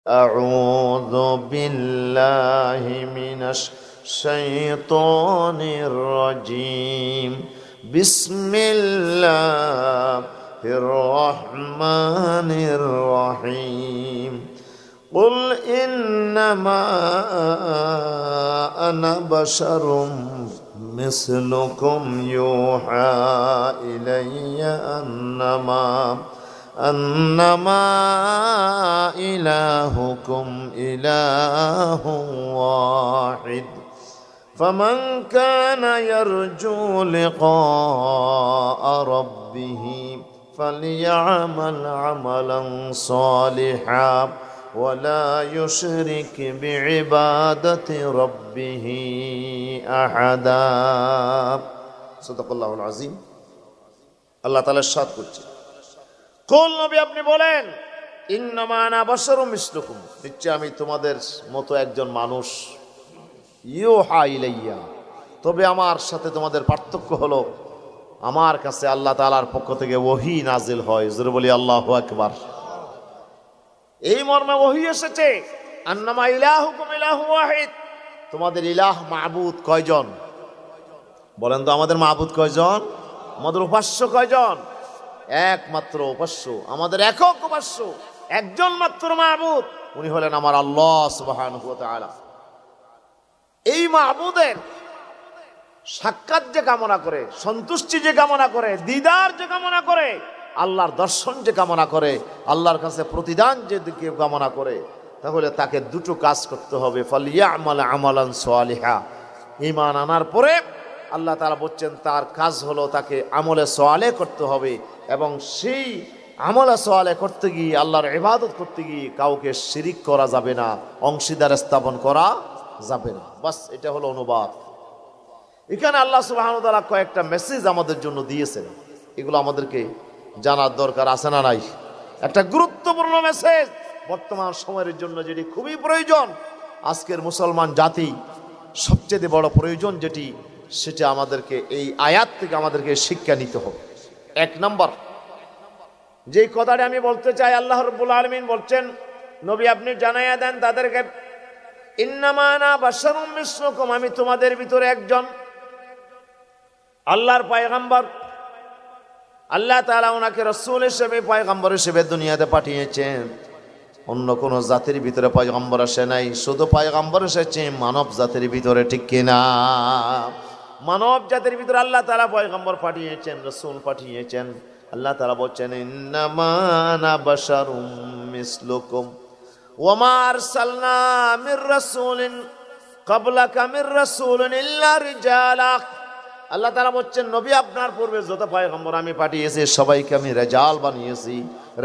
أعوذ بالله من الشيطان الرجيم بسم الله الرحمن الرحيم قل إنما أنا بشر مثلكم يوحى إلي أنما إلهكم إله واحد فمن كان يرجو لقاء ربه فليعمل عملا صالحا ولا يشرك بعبادة ربه أحدا صدق الله العظيم আল্লাহ তাআলা ইরশাদ করছে কুল নবী আপনি বলেন ইন্নামা আনা বাশারুম মিসলুকুম নিশ্চয় আমি তোমাদের মতো একজন মানুষ ইউহা ইলাইয়া তবে আমার সাথে তোমাদের পার্থক্য হলো আমার কাছে আল্লাহ তাআলার পক্ষ থেকে ওহী নাজিল হয় জোরে বলি আল্লাহু আকবার এই মর্মে ওহী এসেছে আন্নামা ইলাহুকুম ইলাহু ওয়াহিদ তোমাদের ইলাহ মাবুদ কয়জন বলেন তো আমাদের মাবুদ কয়জন আমাদের উপাস্য কয়জন একমাত্র উপাস্য আমাদের একক উপাস্য একজন মাত্র মাবুদ উনি হলেন আমার আল্লাহ সুবহানাহু ওয়া তাআলা এই মাবুদের সাক্ষাৎ যে কামনা করে সন্তুষ্টি যে কামনা করে দিদার যে কামনা করে আল্লাহর দর্শন যে কামনা করে আল্লাহর কাছে প্রতিদান যে দিকে কামনা করে তাহলে তাকে দুটো কাজ করতে হবে ফালিয়ামাল আমালান সালিহা ঈমান আনার পরে আল্লাহ তাআলা বলছেন তার কাজ হলো তাকে আমলে সালেহ করতে হবে এবং সেই আমলে সালেহ করতে গিয়ে আল্লাহর ইবাদত করতে গিয়ে কাউকে শিরিক করা যাবে না অংশীদার স্থাপন করা যাবে না বাস এটা হলো অনুবাদ এখানে আল্লাহ সুবহানাহু ওয়া তাআলা কয়েকটা মেসেজ আমাদের জন্য দিয়েছেন এগুলো আমাদেরকে জানার দরকার আছে না নাই একটা গুরুত্বপূর্ণ মেসেজ বর্তমান সময়ের জন্য যেটি খুবই প্রয়োজন আজকের মুসলমান জাতি সবচেয়ে বড় প্রয়োজন যেটি সেটা আমাদেরকে এই আয়াত থেকে আমাদেরকে শিক্ষা নিতে হবে এক নম্বর যেই কথাটা আমি বলতে চাই আল্লাহ রাব্বুল আলামিন বলছেন নবী আপনি জানাইয়া দেন তাদেরকে ইন্নামা আনা বাশারুম মিসলুকুম আমি তোমাদের ভিতরে একজন আল্লাহর পয়গম্বর আল্লাহ তাআলা ওনাকে রাসূল হিসেবে পয়গম্বর হিসেবে দুনিয়াতে পাঠিয়েছেন অন্য কোন জাতির ভিতরে পয়গম্বর আসে নাই শুধু পয়গম্বর এসেছে মানব জাতির ভিতরে ঠিক কিনা মানব জাতির ভিতরে আল্লাহ তাআলা পয়গম্বর পাঠিয়েছেন রাসূল পাঠিয়েছেন আল্লাহ তাআলা বলেন ইন্নামা আনা বাশারুম মিসলুকুম ওয়া মা আরসালনা মির রাসূলিন ক্বাবলাকা মির রাসূলিন ইল্লা রিজালা আল্লাহ তাআলা বলেন নবী আপনার পূর্বে যত পয়গম্বর আমি পাঠিয়েছি সবাইকে আমি রিজাল বানিয়েছি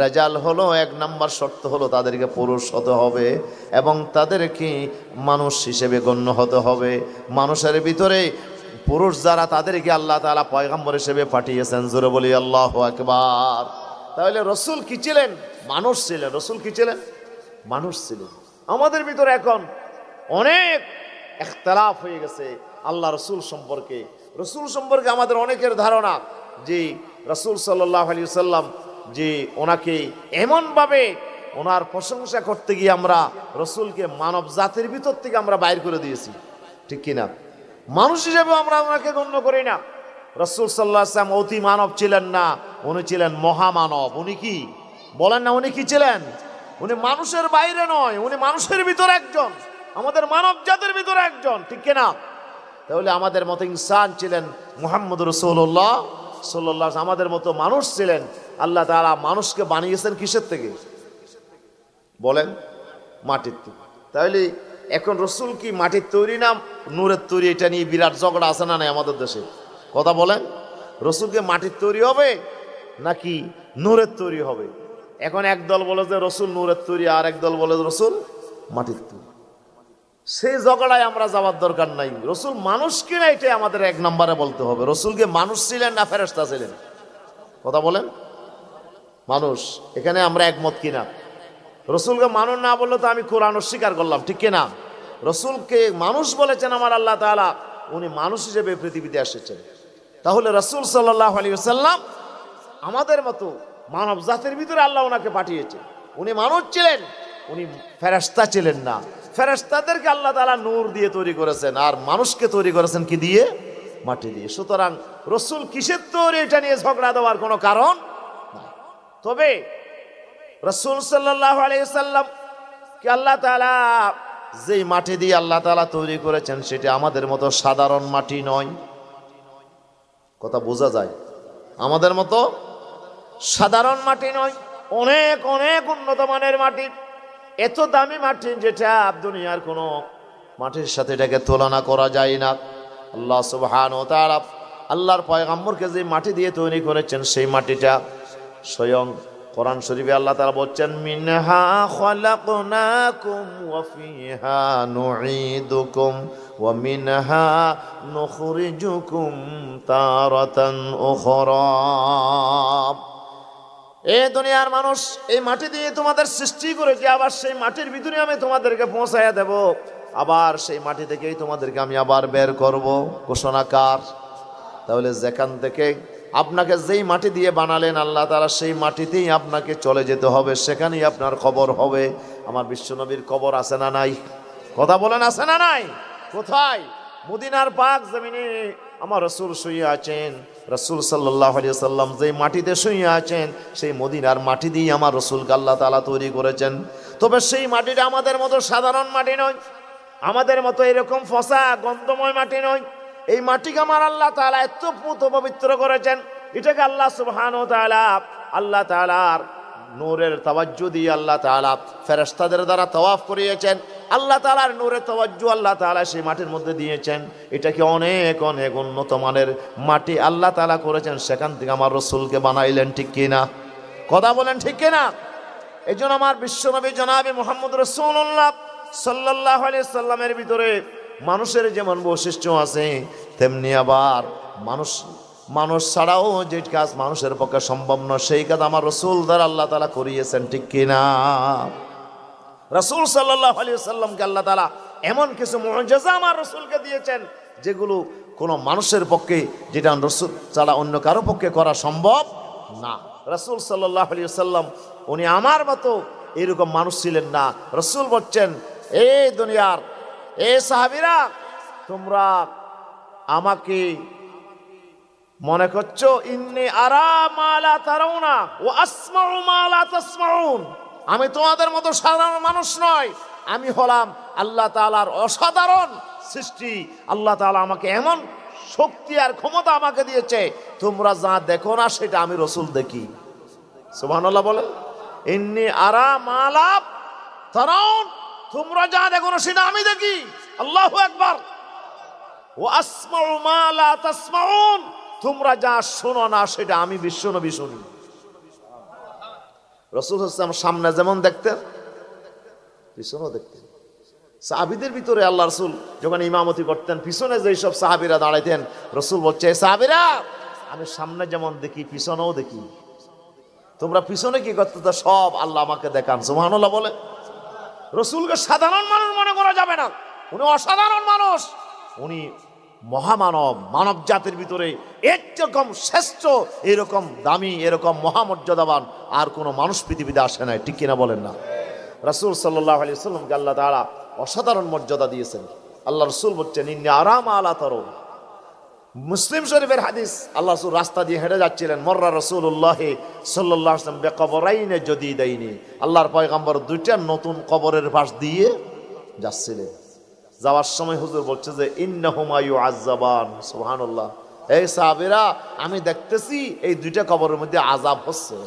রিজাল হলো এক নাম্বার শর্ত হলো তাদেরকে পুরুষ হতে হবে এবং তাদেরকে মানুষ হিসেবে গণ্য হতে হবে মানুষের ভিতরে পুরুষ যারা তাদেরকে আল্লাহ তাআলা পয়গম্বর হিসেবে পাঠিয়েছেন জোরে বলি আল্লাহু আকবার তাহলে রাসূল কি ছিলেন মানুষ ছিলেন রাসূল কি ছিলেন মানুষ ছিলেন আমাদের ভিতরে এখন অনেক ইখতিলাফ হয়ে গেছে আল্লাহ রাসূল সম্পর্কে আমাদের অনেকের ধারণা যে রাসূল সাল্লাল্লাহু আলাইহি ওয়াসাল্লাম যে ওনাকে এমনভাবে ওনার প্রশংসা করতে গিয়ে আমরা রাসূলকে মানব জাতির ভিতর থেকে আমরা বাইর করে দিয়েছি ঠিক কিনা মানুষ হিসেবে আমরা ওনাকে গণ্য করি না রাসূল সাল্লাল্লাহু আলাইহি ওয়াসাল্লাম অতি মানব ছিলেন না উনি ছিলেন মহামানব উনি কি বলেন না উনি কি ছিলেন উনি মানুষের বাইরে নয় উনি মানুষের ভিতর একজন আমাদের মানব জাতির ভিতর একজন ঠিক কিনা তাহলে আমাদের মতো ইনসান ছিলেন মুহাম্মদ রাসূলুল্লাহ সাল্লাল্লাহু আলাইহি আমাদের মতো মানুষ ছিলেন আল্লাহ তাআলা মানুষকে বানিয়েছেন কিসের থেকে বলেন মাটির থেকে তাহলে এখন রাসূল কি মাটির তৈরি না নূরের তৈরি এটা নিয়ে বিরাট ঝগড়া আছে না নাই আমাদের দেশে কথা বলেন রাসূল কি মাটির তৈরি হবে নাকি নূরের তৈরি হবে এখন এক দল বলে যে রাসূল নূরের তৈরি আর এক দল বলে রাসূল মাটির তৈরি সেই ঝগড়ায় আমরা যাওয়ার দরকার নাই রাসূল মানুষ কিনা এটাই আমাদের এক নম্বরে বলতে হবে রাসূলকে মানুষ ছিলেন না ফেরেশতা ছিলেন কথা বলেন মানুষ এখানে আমরা একমত কিনা রাসূলকে মানুষ না বললে তো আমি কোরআন অস্বীকার করলাম ঠিক কিনা রাসূলকে মানুষ বলেছেন আমার আল্লাহ তাআলা উনি মানুষ হিসেবে পৃথিবীতে এসেছেন তাহলে রাসূল সাল্লাল্লাহু আলাইহি ওয়াসাল্লাম আমাদের মতো মানব জাতির ভিতরে আল্লাহ ওনাকে পাঠিয়েছে উনি মানুষ ছিলেন উনি ফেরেশতা ছিলেন না। ফেরেশতাদেরকে আল্লাহ তাআলা নূর দিয়ে তৈরি করেছেন, আর মানুষকে তৈরি করেছেন কি দিয়ে? মাটি দিয়ে। সুতরাং রসুল কিসের তৈরি এটা নিয়ে ঝগড়া দেওয়ার কোনো কারণ নাই। তবে রসুল সাল্লাল্লাহু আলাইহি সাল্লাম কি আল্লাহ তাআলা যেই মাটি দিয়ে আল্লাহ তাআলা তৈরি করেছেন সেটা আমাদের মতো সাধারণ মাটি নয়। কথা বোঝা যায়? আমাদের মতো সাধারণ মাটি নয়, অনেক অনেক উন্নত মানের মাটি, এত দামি মাটি যেটা দুনিয়ার কোনো মাটির সাথে এটাকে তুলনা করা যায় না। আল্লাহ সুবহানাহু ওয়া তাআলা আল্লাহর পয়গম্বরকে যে মাটি দিয়ে তৈরি করেছেন সেই মাটিটা স্বয়ং কোরআন শরীফে আল্লাহ তাআলা বলছেন, মিনহা খালাকনাকুম ওয়া ফিহা নুঈদুকুম ওয়া মিনহা নুখরিজুকুম তারাতান উখরা। এ দুনিয়ার মানুষ, এই মাটি দিয়ে তোমাদের সৃষ্টি করেছি, আবার সেই মাটির ভিতরে আমি তোমাদেরকে পৌঁছায়া দেব, আবার সেই মাটি থেকেই তোমাদেরকে আমি আবার বের করব। ঘোষণা কার? তাহলে যেখান থেকে আপনাকে যেই মাটি দিয়ে বানালেন আল্লাহ তাআলা সেই মাটিতেই আপনাকে চলে যেতে হবে, সেখানেই আপনার কবর হবে। আমার বিশ্বনবীর কবর আছে না নাই? কথা বলেন, আছে না নাই? কোথায়? মদিনার পাক জমিনে আমার রাসূল শুয়ে আছেন। রাসূল সাল্লাল্লাহু আলাইহি ওয়াসাল্লাম যেই মাটিতে শুয়ে আছেন সেই মদিনার মাটি দিয়ে আমার রাসূলকে আল্লাহ তাআলা তৈরি করেছেন। তবে সেই মাটিটা আমাদের মতো সাধারণ মাটি নয়, আমাদের মতো এরকম ফসা গন্ধময় মাটি নয়। এই মাটিকে আমার আল্লাহ তাআলা এত পবিত্র করেছেন, এটাকে আল্লাহ সুবহানাহু ওয়া তাআলা আল্লাহ তাআলার নূরের তাওয়াজ্জু দিয়ে আল্লাহ তাআলা ফেরেশতাদের দ্বারা তাওয়াফ করিয়েছেন। আল্লাহ তাআলার নূরের তাওয়াজ্জু আল্লাহ তাআলা সেই মাটির মধ্যে দিয়েছেন। এটাকে অনেক অনেক উন্নত মানের মাটি আল্লাহ তাআলা করেছেন, সেখান থেকে আমার রাসূলকে বানাইলেন। ঠিক কিনা? কথা বলেন, ঠিক কিনা? এই জন্য আমার বিশ্বনবী জনাবে মুহাম্মদ রাসূলুল্লাহ সাল্লাল্লাহু আলাইহি সাল্লামের ভিতরে মানুষের যেমন বৈশিষ্ট্য আছে, তেমনি আবার মানুষ ছাড়াও যে কাজ মানুষের পক্ষে সম্ভব নয় সেই কাজ আমার রাসূল দ্বারা আল্লাহ তাআলা করিয়েছেন। ঠিক কিনা? রাসূল সাল্লাল্লাহু আলাইহি ওয়াসাল্লামকে আল্লাহ তাআলা এমন কিছু মুআজিজা আমার রাসূলকে দিয়েছেন যেগুলো কোনো মানুষের পক্ষে, যেটা রাসূল ছাড়া অন্য কারো পক্ষে করা সম্ভব না। রাসূল সাল্লাল্লাহু আলাইহি ওয়াসাল্লাম উনি আমার মতো এরকম মানুষ ছিলেন না। রাসূল বলছেন, এই দুনিয়ার এই সাহাবীরা, তোমরা আমাকে মনে করছো ইন্নী আরা মা লা তারাউনা ওয়া আসমাউ মা লা তাসমাউন, আমি তোমাদের মতো সাধারণ মানুষ নয়, আমি হলাম আল্লাহ তাআলার অসাধারণ সৃষ্টি। আল্লাহ তাআলা আমাকে এমন শক্তি আর ক্ষমতা আমাকে দিয়েছে, তোমরা যা দেখো না সেটা আমি রাসূল দেখি। সুবহানাল্লাহ বলেন। ইন্নী আরা মা লা তারাউন, তোমরা যা দেখো না সেটা আমি দেখি। আল্লাহু আকবার। ওয়া আসমাউ মা লা তাসমাউন, তোমরা যা শোনো না সেটা আমি বিশ্বনবী শুনি। রাসূল সাল্লাল্লাহু আলাইহি ওয়াসাল্লাম সামনে যেমন দেখতেন পিছনেও দেখতেন। সাহাবীদের ভিতরে আল্লাহ রাসূল যখন ইমামতি করতেন, পিছনে যেই সব সাহাবীরা দাঁড়াইতেন, রাসূল বলছে, সাহাবীরা আমি সামনে যেমন দেখি পিছনেও দেখি, তোমরা পিছনে কি করতে সব আল্লাহ আমাকে দেখান। সুবহানাল্লাহ বলে। রাসূলকে সাধারণ মানুষ মনে করা যাবে না, উনি অসাধারণ মানুষ, উনি মহামানব। মানব জাতির ভিতরে এরকম শ্রেষ্ঠ, এরকম দামি, এরকম মহামর্যাদাবান আর কোনো মানুষ পৃথিবীতে আসে নাই। ঠিক কিনা বলেন না? রাসূল সাল্লাল্লাহু আলাইহি ওয়াসাল্লামকে আল্লাহ তাআলা অসাধারণ মর্যাদা দিয়েছেন। আল্লাহ রাসূল বলছেন, ইন্নী আরা মা লা তারাউন। মুসলিম শরীফের হাদিস, আল্লাহ রাসূল রাস্তা দিয়ে হেঁটে যাচ্ছিলেন, মররা রাসূলুল্লাহ সাল্লাল্লাহু আলাইহি ওয়াসাল্লাম বিকবরাইনে জাদীদাইনি, আল্লাহর পয়গম্বর দুইটা নতুন কবরের পাশ দিয়ে যাচ্ছিলেন। যাওয়ার সময় হুজুর বলছে যে ইন্নাহুমা ইউআযাবান। সুবহানাল্লাহ। এই সাহাবীরা, আমি দেখতেছি এই দুইটা কবরের মধ্যে আযাব হচ্ছে।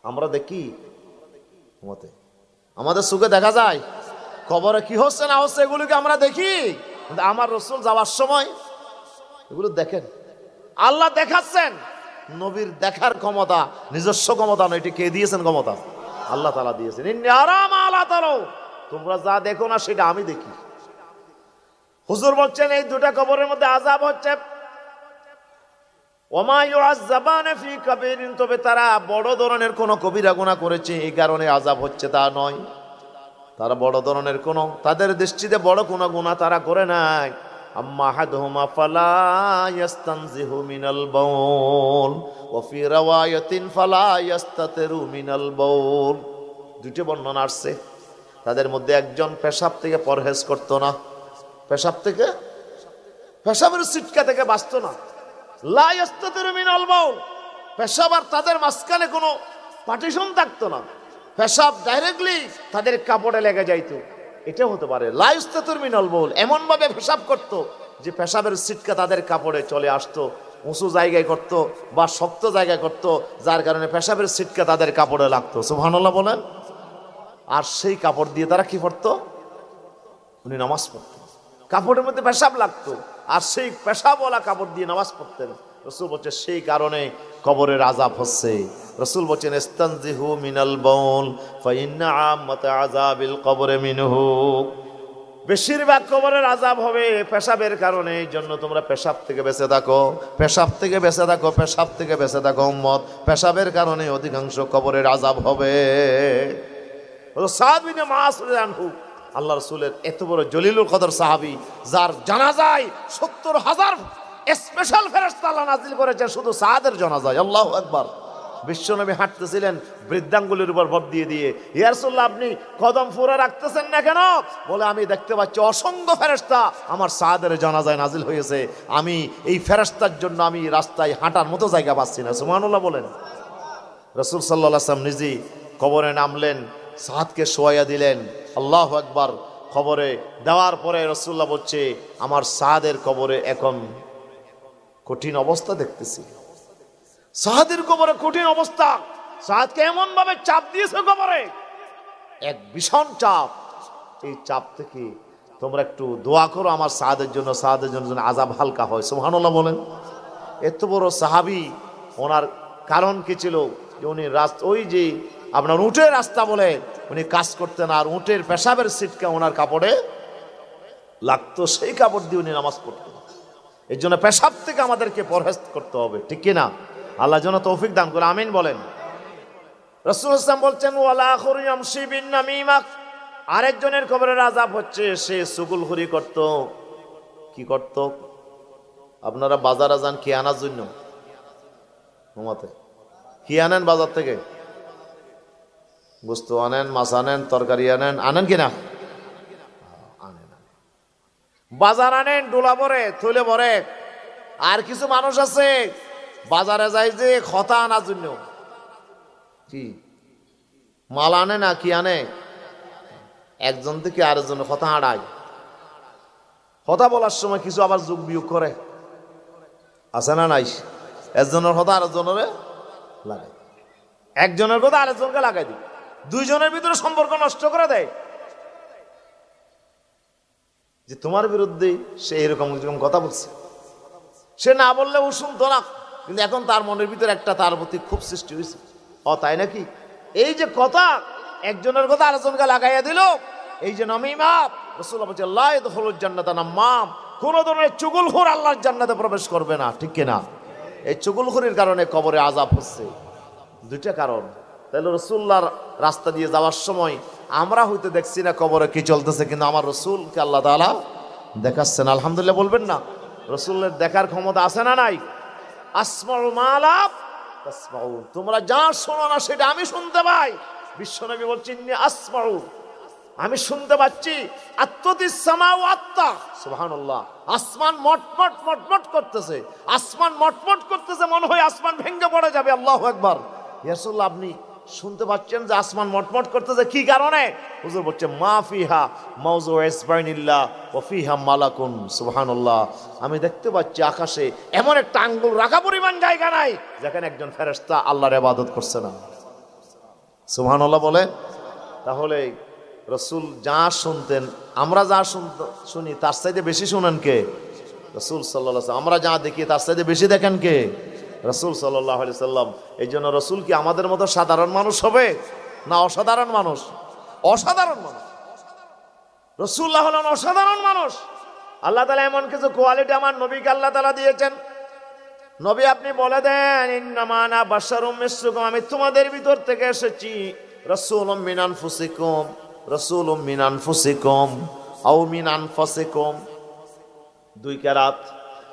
আমরা দেখি আমাদের চোখে দেখা যায় কবরে কি হচ্ছে না হচ্ছে, এগুলোকে আমরা দেখি, কিন্তু আমার রাসূল যাওয়ার সময় এগুলো দেখেন। আল্লাহ দেখাচ্ছেন। নবীর দেখার ক্ষমতা নিজস্ব ক্ষমতা নয়, এটি কে দিয়েছেন ক্ষমতা? আল্লাহ তাআলা দিয়েছেন। ইন্নী আরা মা লা তারাউন, তোমরা যা দেখো না সেটা আমি দেখি। হুজুর বলছেন এই দুটা কবরের মধ্যে আযাব হচ্ছে। ওমা ইউআযাবানা ফি কাবীরিন, তবে তারা বড় ধরনের কোনো কবিরা গুনাহ করেছে এই কারণে আযাব হচ্ছে তা নয়। তারা বড় ধরনের কোনো, তাদের দৃষ্টিতে বড় কোনো গুনাহ তারা করে নাই। আম্মা আহাদুহুমা ফালা ইয়াস্তানজিহু মিনাল বাউল ওয়া ফি রাওয়ায়াতিন ফালা ইয়াস্তাতিরু মিনাল বাউল। দুইটি বর্ণনা আসছে। তাদের মধ্যে একজন পেশাব থেকে পরহেজ করত না, পেশাবের সিটকা থেকে বাঁচত না। লা ইস্তাতিরু মিনাল বাউল, পেশাব আর তাদের মাঝখানে কোনো পার্টিশন থাকতো না, পেশাব ডাইরেক্টলি তাদের কাপড়ে লেগে যাইতো। এটা হতে পারে লা ইস্তাতিরু মিনাল বাউল, এমন ভাবে পেশাব করতো যে পেশাবের সিটকা তাদের কাপড়ে চলে আসতো, উঁচু জায়গায় করতো বা শক্ত জায়গায় করতো, যার কারণে পেশাবের সিটকা তাদের কাপড়ে লাগতো। সুবহানাল্লাহ বলেন। আর সেই কাপড় দিয়ে তারা কি পড়তো? উনি নামাজ পড়তেন। কাপড়ের মধ্যে পেশাব লাগতো আর সেই পেশাবওয়ালা কাপড় দিয়ে নামাজ পড়তেন। রাসূল বলছেন সেই কারণে কবরের আযাব হচ্ছে। রাসূল বলছেন ইস্তানজিহু মিনাল বাউল ফাইন্না আম্মাতা আযাবিল কবরে মিনহু, বেশিরভাগ কবরের আযাব হবে পেশাবের কারণে। এই জন্য তোমরা পেশাব থেকে বেঁচে থাকো, পেশাব থেকে বেঁচে থাকো, পেশাব থেকে বেঁচে থাকো উম্মত। পেশাবের কারণে অধিকাংশ কবরের আযাব হবে। সাদ বিন মুআয রাদিয়াল্লাহু আনহু, আল্লাহ রাসূলের এত বড় জলিলুল কদর সাহাবী, যার জানাজায় ৭০,০০০ স্পেশাল ফেরেশতা আল্লাহ নাযিল করেছেন শুধু সাদের জানাজায়। আল্লাহু আকবার। বিশ্বনবী হাঁটতেছিলেন বৃদ্ধাঙ্গুলির উপর ভর দিয়ে দিয়ে, ইয়া রাসূলুল্লাহ আপনি কদম ফুরে রাখতেছেন না কেন? বলে আমি দেখতে পাচ্ছি অসংখ্য ফেরেশতা আমার সাদের জানাজায় নাযিল হয়েছে, আমি এই ফেরেশতার জন্য আমি রাস্তায় হাঁটার মতো জায়গা পাচ্ছি না। সুবহানাল্লাহ বলেন। রাসূল সাল্লাল্লাহু আলাইহি ওয়াসাল্লাম নিজেই কবরে নামলেন, সাদকে শোয়াইয়া দিলেন। আল্লাহু আকবার। কবরে দেওয়ার পরে রাসূলুল্লাহ বলছে আমার সাদের কবরে এখন কঠিন অবস্থা দেখতেছি। সাদের কবরে কঠিন অবস্থা, সাদকে এমন ভাবে চাপ দিয়েছে কবরে, এক ভীষণ চাপ। এই চাপ থেকে তোমরা একটু দোয়া করো আমার সাদের জন্য যেন আযাব হালকা হয়। সুবহানাল্লাহ বলেন। এত বড় সাহাবী, ওনার কারণ কি ছিল? উনি ওই যে আপনার উটের রাস্তা বলে উনি কাজ করতেন, আর উটের পেশাবের সিটকা ওনার কাপড়ে লাগতো, সেই কাপড় দিয়ে উনি নামাজ পড়তেন। এই জন্য পেশাব থেকে আমাদেরকে পরহেজ করতে হবে, ঠিক কিনা? আল্লাহ যেন তৌফিক দান করে, আমিন বলেন। রাসূল সাল্লাল্লাহু আলাইহি ওয়াসাল্লাম বলছেন ওয়ালা আখরু ইয়ামশি বিন নামিমা, আরেকজনের কবরের আযাব হচ্ছে সে চুগলখড়ি করত। কি করত? আপনারা বাজারে যান কি আনার জন্য, ঘুমাতে কি আনেন বাজার থেকে? বস্তু আনেন, মাছ আনেন, তরকারি আনেন কিনা? আনেন। বাজার আনেন ডোলা ভরে, থলে ভরে। আর কিছু মানুষ আছে বাজারে যায় যে খতা আনার জন্য, কি মাল আনে না কি আনে, একজন থেকে আরেকজন কথা হাঁটায়। কথা বলার সময় কিছু আবার যোগ বিয়োগ করে, আছে না নাই? একজনের কথা আরেকজনের লাগাই, একজনের কথা আরেকজনকে লাগাই দিই, দুইজনের ভিতরে সম্পর্ক নষ্ট করে দেয়। যে তোমার বিরুদ্ধে সে এরকম কথা বলছে, সে না বললে ও শুনতো না, কিন্তু এখন তার মনের ভিতরে একটা তার প্রতি খুব সৃষ্টি হয়েছে। তাই নাকি? এই যে কথা একজনের কথা আরেকজনকে লাগাইয়া দিল, এই যে নামিমা। রাসূলুল্লাহ বলেছেন লা ইয়াদখুলুল জান্নাতা নাম্মাম, কোন ধরনের চুগলখোর আল্লাহর জান্নাতে প্রবেশ করবে না, ঠিক কিনা? এই চুগলখোরের কারণে কবরে আযাব হচ্ছে। দুইটা কারণ। তাহলে রাসূলুল্লাহর রাস্তা দিয়ে যাওয়ার সময় আমরা হয়তো দেখছি না কবরে কি চলতেছে, কিন্তু আমার রাসূলকে আল্লাহ তাআলা দেখাচ্ছেন। আলহামদুলিল্লাহ বলবেন না? রাসূলের দেখার ক্ষমতা আছে না নাই? আসমাউ মা লা তাসমাউন, তোমরা যা শোনো না সেটা আমি শুনতে পাই। বিশ্বনবী বলছেন আসমাউ, আমি শুনতে পাচ্ছি। আত্মাতিস সামাউ আত্তা, সুবহানাল্লাহ। আসমান মটমট মটমট করতেছে, আসমান মটমট করতেছে, মনে হয় আসমান ভেঙে পড়ে যাবে। আল্লাহু আকবার। ইয়া রাসূলুল্লাহ আপনি শুনতে পাচ্ছেন যে আসমান মটমট করতেছে, কি কারণে? হুজুর বলছে মা ফিহা মাউযু ইসবাইনিল্লাহ ওয়া ফিহা মালাকুন, সুবহানাল্লাহ। আমি দেখতে পাচ্ছি আকাশে এমন একটা আঙ্গুল রাখা পরিমাণ জায়গা নাই যেখানে একজন ফেরেশতা আল্লাহর ইবাদত করছে না। সুবহানাল্লাহ বলে। তাহলে রাসূল যা শুনতেন, আমরা যা শুনি তার চাইতে বেশি শুনেন কে? রাসূল সাল্লাল্লাহু আলাইহি ওয়াসাল্লাম। আমরা যা দেখি তার চাইতে বেশি দেখেন কে? রাসূল সাল্লাল্লাহু আলাইহি ওয়াসাল্লাম। এই জন্য রাসূল কি আমাদের মতো সাধারণ মানুষ হবে না অসাধারণ মানুষ? অসাধারণ মানুষ। রাসূলুল্লাহ হলেন অসাধারণ মানুষ। আল্লাহ তাআলা এমন কিছু কোয়ালিটি আমার নবীকে আল্লাহ তাআলা দিয়েছেন। নবী আপনি বলে দেন ইন্নামা আনা বাশারুম মিসলুকুম, আমি তোমাদের ভিতর থেকে এসেছি। রাসূলুম মিন আনফুসিকুম, রাসূলুম মিন আনফুসিকুম আও মিন আনফাসিকুম, দুই কেরাত।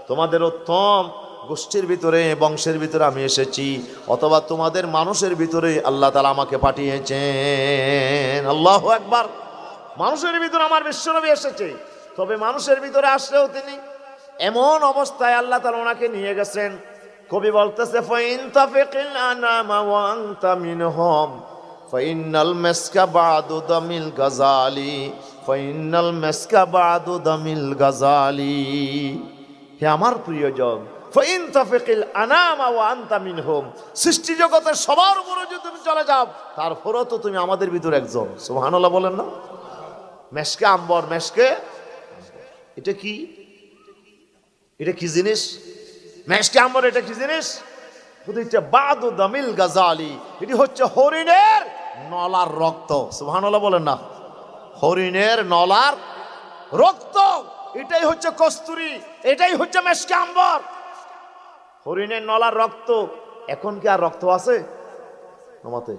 তোমাদের উত্তম গোষ্ঠীর ভিতরে বংশের ভিতরে আমি এসেছি, অথবা তোমাদের মানুষের ভিতরে আল্লাহ তাআলা আমাকে পাঠিয়েছেন। আল্লাহু আকবার। মানুষের ভিতরে আমার বিশ্বনবী এসেছে, তবে মানুষের ভিতরে আসলেও তিনি এমন অবস্থায় আল্লাহ তাআলা ওনাকে নিয়ে গেছেন। কবি বলতেছে ফাইন তাফিকিল আনামা ওয়া আনতা মিনহুম ফাইনাল মাসকা বাদু দামিল গাজালি ফাইনাল মাসকা বাদু দামিল গাজালি। হে আমার প্রিয়জন, ফাইন তাফিকিল আনামা ওয়া আনতা মিনহুম, সৃষ্টি জগতের সবার উপরে যদি তুমি চলে যাও, তারপরেও তো তুমি আমাদের ভিতরে একজন। সুবহানাল্লাহ বলেন না? মেশকে আম্বর, মেশকে এটা কি? এটা কি জিনিস? মেশকে আম্বর এটা কি জিনিস? এটা বাদু দামিল গাজালি, এটি হচ্ছে হরিণের নলার রক্ত। সুবহানাল্লাহ বলেন না? হরিণের নলার রক্ত, এটাই হচ্ছে কস্তুরী, এটাই হচ্ছে মেশকে আম্বর। হরিণের নলার রক্ত। এখন কি আর রক্ত আছে আমাতে?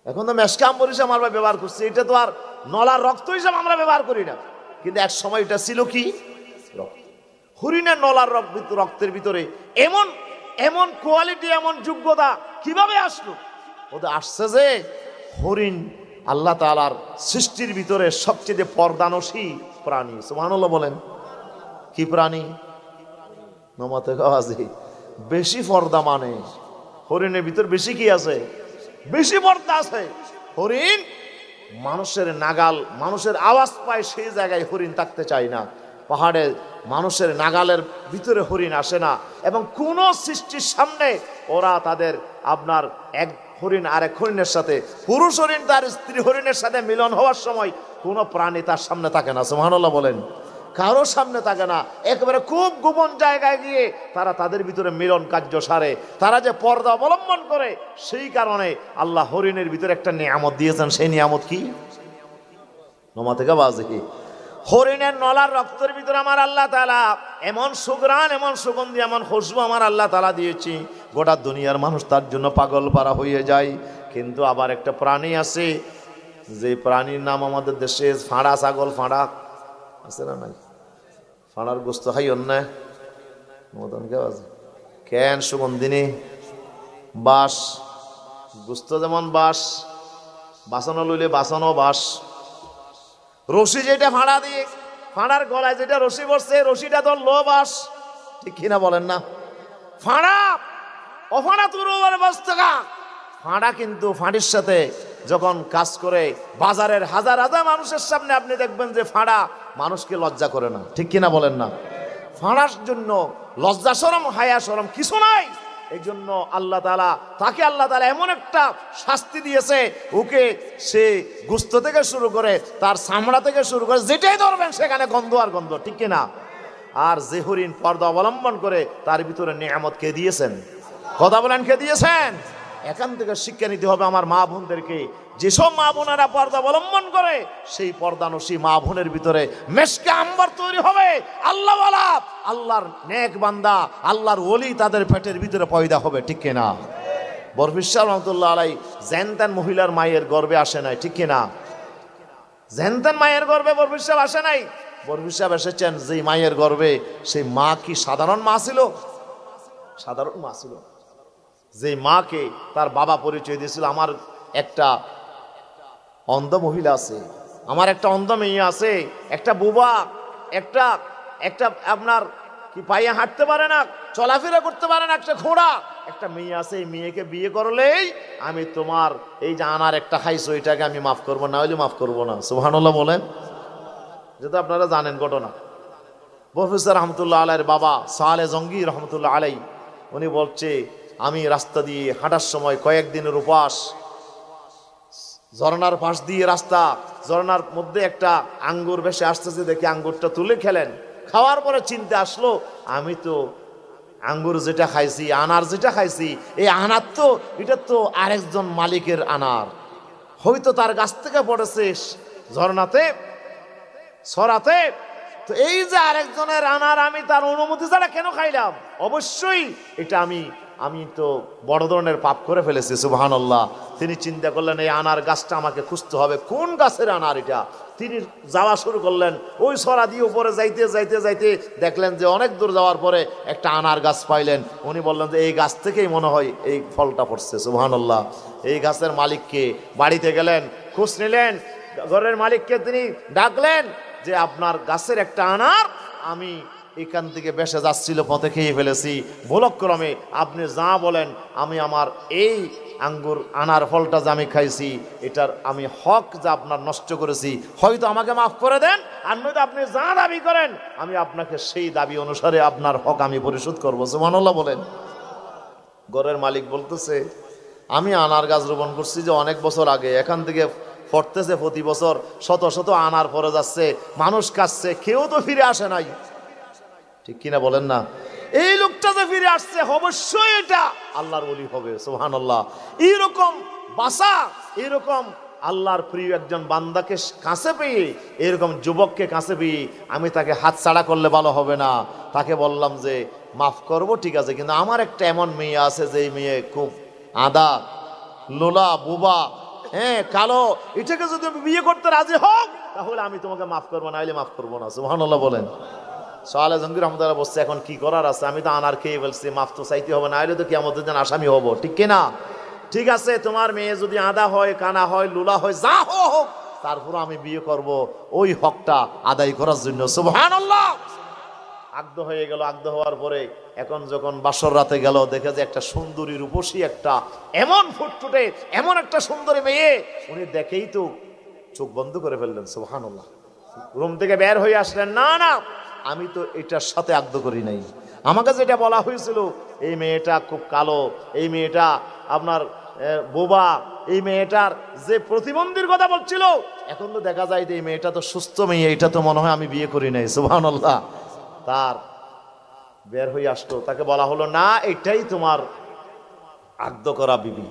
এখন তো মেশকে আম্বর হিসেবে আমরা ব্যবহার করছি, এটা তো আর নলার রক্ত হিসেবে আমরা ব্যবহার করি না। কিন্তু এক সময় এটা ছিল কি? রক্ত। হরিণের নলার রক্তের ভিতরে এমন এমন কোয়ালিটি, এমন যোগ্যতা কিভাবে আসলো? ওদের আসছে যে হরিণ আল্লাহ তাআলার সৃষ্টির ভিতরে সবচেয়ে পর্দানসী প্রাণী। সুবহানাল্লাহ বলেন। কি প্রাণী? নমাতে গাওয়াজি বেশি পর্দা, মানে হরিণের ভিতর বেশি কি আছে? বেশি পর্দা আছে। হরিণ মানুষের নাগাল, মানুষের আওয়াজ পায়, সেই জায়গায় হরিণ থাকতে চায় না। পাহাড়ে মানুষের নাগালের ভিতরে হরিণ আসে না, এবং কোন সৃষ্টির সামনে ওরা তাদের আপনার এক হরিণ আরেক হরিণের সাথে, পুরুষ হরিণ তার স্ত্রী হরিণের সাথে মিলন হওয়ার সময় কোন প্রাণী তার সামনে থাকে না। সুবহানাল্লাহ বলেন। কারো সামনে থাকে না, একেবারে খুব গোপন জায়গায় গিয়ে তারা তাদের ভিতরে মিলন কার্য সারে। তারা যে পর্দা অবলম্বন করে, সেই কারণে আল্লাহ হরিণের ভিতরে একটা নিয়ামত দিয়েছেন। সেই নিয়ামত কি? নমা থেকে বাজে হরিণের নলার রক্তের ভিতরে আমার আল্লাহ তাআলা এমন সুঘ্রাণ, এমন সুগন্ধি, এমন খুশবু আমার আল্লাহ তাআলা দিয়েছি, গোটা দুনিয়ার মানুষ তার জন্য পাগল পারা হয়ে যায়। কিন্তু আবার একটা প্রাণী আছে, যে প্রাণীর নাম আমাদের দেশে ফাঁড়া ছাগল। ফাঁড়া আছে না নাই? ফাঁড়ার গোস্ত খাই অন্যায় মতন কেউ আছে কেন? সুগন্ধিনী বাস, গোস্ত যেমন বাস, বাসনও লইলে বাসনও বাস। রশি যেটা ফাঁড়া দিয়ে, ফাঁড়ার গলায় যেটা রশি বসছে, রশিটা তো লো বাস। ঠিক কিনা বলেন না? ফাঁড়া অফাড়া তোর বসতে গা। ফাঁড়া কিন্তু ফাঁড়ির সাথে যখন কাজ করে বাজারের হাজার হাজার মানুষের সামনে, আপনি দেখবেন যে ফাঁড়া মানুষকে লজ্জা করে না। ঠিক কিনা বলেন না? ফাঁড়ার জন্য লজ্জা শরম, হায়া শরম কিছু নাই। এই জন্য আল্লাহ তাআলা তাকে, আল্লাহ তাআলা এমন একটা শাস্তি দিয়েছে, ওকে সে গোস্ত থেকে শুরু করে তার চামড়া থেকে শুরু করে যেটাই ধরবেন সেখানে গন্ধ আর গন্ধ। ঠিক কিনা? আর যে হরিণ পর্দা অবলম্বন করে, তার ভিতরে নিয়ামত কে দিয়েছেন? কথা বলেন, কে দিয়েছেন? এখান থেকে শিক্ষা নিতে হবে আমার মা বোনদেরকে। যেসব মা বোনেরা পর্দা অবলম্বন করে, সেই পর্দানসী মা বোনের ভিতরে মেশকে আম্বর তৈরি হবে। আল্লাহওয়ালা, আল্লাহর নেক বান্দা, আল্লাহর ওলি তাদের পেটের ভিতরে পয়দা হবে। ঠিক কিনা? বরফিস সাহেব রহমতুল্লাহ আলাই জেনতেন মহিলার মায়ের গর্ভে আসে নাই। ঠিক কিনা? জেনতেন মায়ের গর্ভে বরফিস সাহেব আসে নাই। বরফিস সাহেব এসেছেন যে মায়ের গর্ভে, সেই মা কি সাধারণ মা ছিল? সাধারণ মা ছিল। যে মাকে তার বাবা পরিচয় দিয়েছিল, আমার একটা অন্ধ মহিলা আছে, আমার একটা অন্ধ মেয়ে আছে, একটা বুবা, একটা একটা আপনার কি পায়ে হাঁটতে পারে না, চলাফেরা করতে পারে না, একটা ঘোড়া, একটা মেয়ে আছে। এই মেয়েকে বিয়ে করলেই আমি তোমার এই যে আনার একটা খাইছো, এটাকে আমি মাফ করবো, না হলে মাফ করবো না। সুবহানাল্লাহ বলেন। যেটা আপনারা জানেন ঘটনা। প্রফেসর রহমতুল্লাহ আলাইয়ের বাবা সালে জঙ্গি রহমতুল্লাহ আলাই, উনি বলছে, আমি রাস্তা দিয়ে হাঁটার সময় কয়েকদিনের উপাস, ঝর্ণার পাশ দিয়ে রাস্তা, ঝর্ণার মধ্যে একটা আঙ্গুর ভেসে আসতেছে, দেখি আঙ্গুরটা তুলে খেলেন। খাওয়ার পরে চিন্তা আসলো, আমি তো আঙ্গুর যেটা খাইছি, আনার যেটা খাইছি, এই আনার তো এটা তো আরেকজন মালিকের আনার, হয়তো তার গাছ থেকে পড়েছে ঝর্ণাতে, ছড়াতে। তো এই যে আরেকজনের আনার, আমি তার অনুমতি ছাড়া কেন খাইলাম? অবশ্যই এটা আমি আমি তো বড় ধরনের পাপ করে ফেলেছি, সুবহানাল্লাহ। তিনি চিন্তা করলেন এই আনার গাছটা আমাকে খুঁজতে হবে, কোন গাছের আনার এটা। তিনি যাওয়া শুরু করলেন, ওই সরা দিয়ে উপরে যাইতে যাইতে যাইতে দেখলেন যে অনেক দূর যাওয়ার পরে একটা আনার গাছ পাইলেন। উনি বললেন যে এই গাছ থেকেই মনে হয় এই ফলটা পড়ছে, সুবহানাল্লাহ। এই গাছের মালিককে বাড়িতে গেলেন, খোঁজ নিলেন, ঘরের মালিককে তিনি ডাকলেন যে আপনার গাছের একটা আনার আমি এখান থেকে বেসে যাচ্ছিল, পথে খেয়ে ফেলেছি, ভুলক্রমে আপনি যা বলেন আমি আমার এই আঙ্গুর আনার ফলটা যে আমি খাইছি এটার আমি হক যা আপনার নষ্ট করেছি, হয়তো আমাকে মাফ করে দেন, আর নয়তো আপনি যা দাবি করেন আমি আপনাকে সেই দাবি অনুসারে আপনার হক আমি পরিশোধ করবো, সুবহানাল্লাহ বলেন। ঘরের মালিক বলতেছে আমি আনার গাছ রোপণ করছি যে অনেক বছর আগে, এখান থেকে ফরতেছে প্রতি বছর শত শত আনার পরে যাচ্ছে, মানুষ কাটছে, কেউ তো ফিরে আসে নাই, ঠিক কিনা বলেন না? এই লোকটা যে ফিরে আসছে অবশ্যই এটা আল্লাহর ওলি হবে, সুবহানাল্লাহ। এইরকম বাসা, এরকম আল্লাহর প্রিয় একজন বান্দাকে কাছে পেয়ে, এরকম যুবককে কাছে পেয়ে আমি তাকে হাত ছাড়া করলে ভালো হবে না। তাকে বললাম যে মাফ করব, ঠিক আছে, কিন্তু আমার একটা এমন মেয়ে আছে যে মেয়ে খুব আদা লোলা বুবা, হ্যাঁ কালো, এটাকে যদি আমি বিয়ে করতে রাজি হোক তাহলে আমি তোমাকে মাফ করবো, না হলে মাফ করবো না, সুবহানাল্লাহ বলেন। সোহালে জঙ্গির রহমতুল্লাহ বলছে এখন কি করার আছে, আমি তো আনার খেয়ে ফেলছি, মাফ তো চাইতে হবে, না হলে তো কিয়ামতের দিন আসামি হব, ঠিক কিনা? ঠিক আছে, তোমার মেয়ে যদি আদা হয়, কানা হয়, লুলা হয়, যা হোক, তারপর আমি বিয়ে করব ওই হকটা আদায় করার জন্য, সুবহানাল্লাহ। আগ্ধ হয়ে গেল। আগ্ধ হওয়ার পরে এখন যখন বাসর রাতে গেল, দেখে যে একটা সুন্দরী রূপসী একটা এমন ফুটফুটে এমন একটা সুন্দরী মেয়ে, উনি দেখেই তো চোখ বন্ধ করে ফেললেন, সুবহানাল্লাহ। রুম থেকে বের হয়ে আসলেন, না না আমি তো এটার সাথে আগ্ধ করি নাই, আমাকে যেটা বলা হয়েছিল এই মেয়েটা খুব কালো, এই মেয়েটা আপনার বোবা, এই মেয়েটার যে প্রতিবন্ধীর কথা বলছিল, এখন তো দেখা যায় যে এই মেয়েটা তো সুস্থ মেয়ে, এটা তো মনে হয় আমি বিয়ে করি নাই, সুবহানাল্লাহ। তার বের হয়ে আসলো, তাকে বলা হলো না এটাই তোমার আগ্ধ করা বিবি,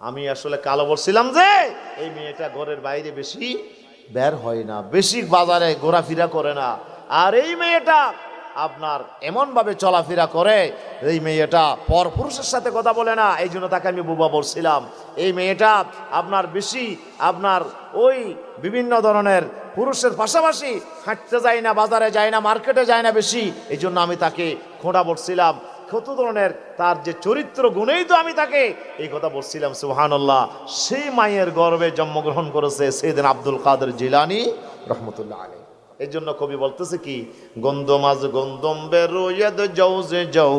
আমি আসলে কালো বলছিলাম যে এই মেয়েটা ঘরের বাইরে বেশি বের হয় না, বেশি বাজারে ঘোরাফেরা করে না, আর এই মেয়েটা আপনার এমন ভাবে চলাফেরা করে, এই মেয়েটা পরপুরুষের সাথে কথা বলে না, এই জন্য তাকে আমি বুবা বলছিলাম। এই মেয়েটা আপনার বেশি আপনার ওই বিভিন্ন ধরনের পুরুষের পাশাপাশি হাঁটতে যায় না, বাজারে যায় না, মার্কেটে যায় না বেশি, এই জন্য আমি তাকে খোঁড়া বলছিলাম। কত ধরনের তার যে চরিত্র গুণেই তো আমি তাকে এই কথা বলছিলাম, সুবহানাল্লাহ। সেই মায়ের গর্ভে জন্মগ্রহণ করেছে সাইয়েদনা আব্দুল কাদের জিলানী রহমতুল্লাহ আলাইহি। এই জন্য কবি বলতেছে কি, গন্ধম আজ গন্ধম বেরোয়াদ যাও যে যাও,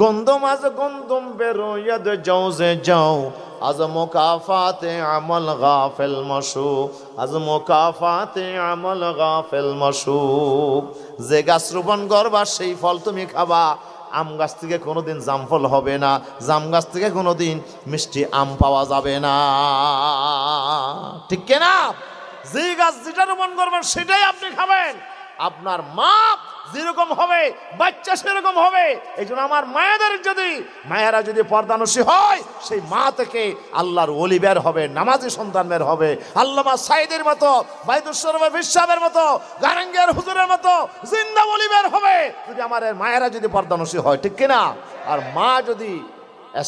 গন্ধম আজ গন্ধম বেরোয়াদ যাও যে যাও, আজ মুকাফাতে আমল গাফিল মাশু, আজ মুকাফাতে আমল গাফিল মাশু। যে গাছ রোপণ করবা সেই ফল তুমি খাবা, আম গাছ থেকে কোনোদিন জাম ফল হবে না, জাম গাছ থেকে কোনোদিন মিষ্টি আম পাওয়া যাবে না, ঠিক কিনা? যে গাছ যেটা রোপণ করবেন সেটাই আপনি খাবেন। আপনার মা যেরকম হবে বাচ্চা সেরকম হবে। এই জন্য আমার মায়েরা যদি পর্দানসী হয়, সেই মা থেকে আল্লাহর ওলি বের হবে, নামাজি সন্তান বের হবে, আল্লামা সাইদের মতো, বাইদুসরফ সাহেবের মতো, গারাঙ্গের হুজুরের মতো জিন্দা ওলি বের হবে, যদি আমার মায়েরা যদি পর্দানসী হয়, ঠিক কিনা? আর মা যদি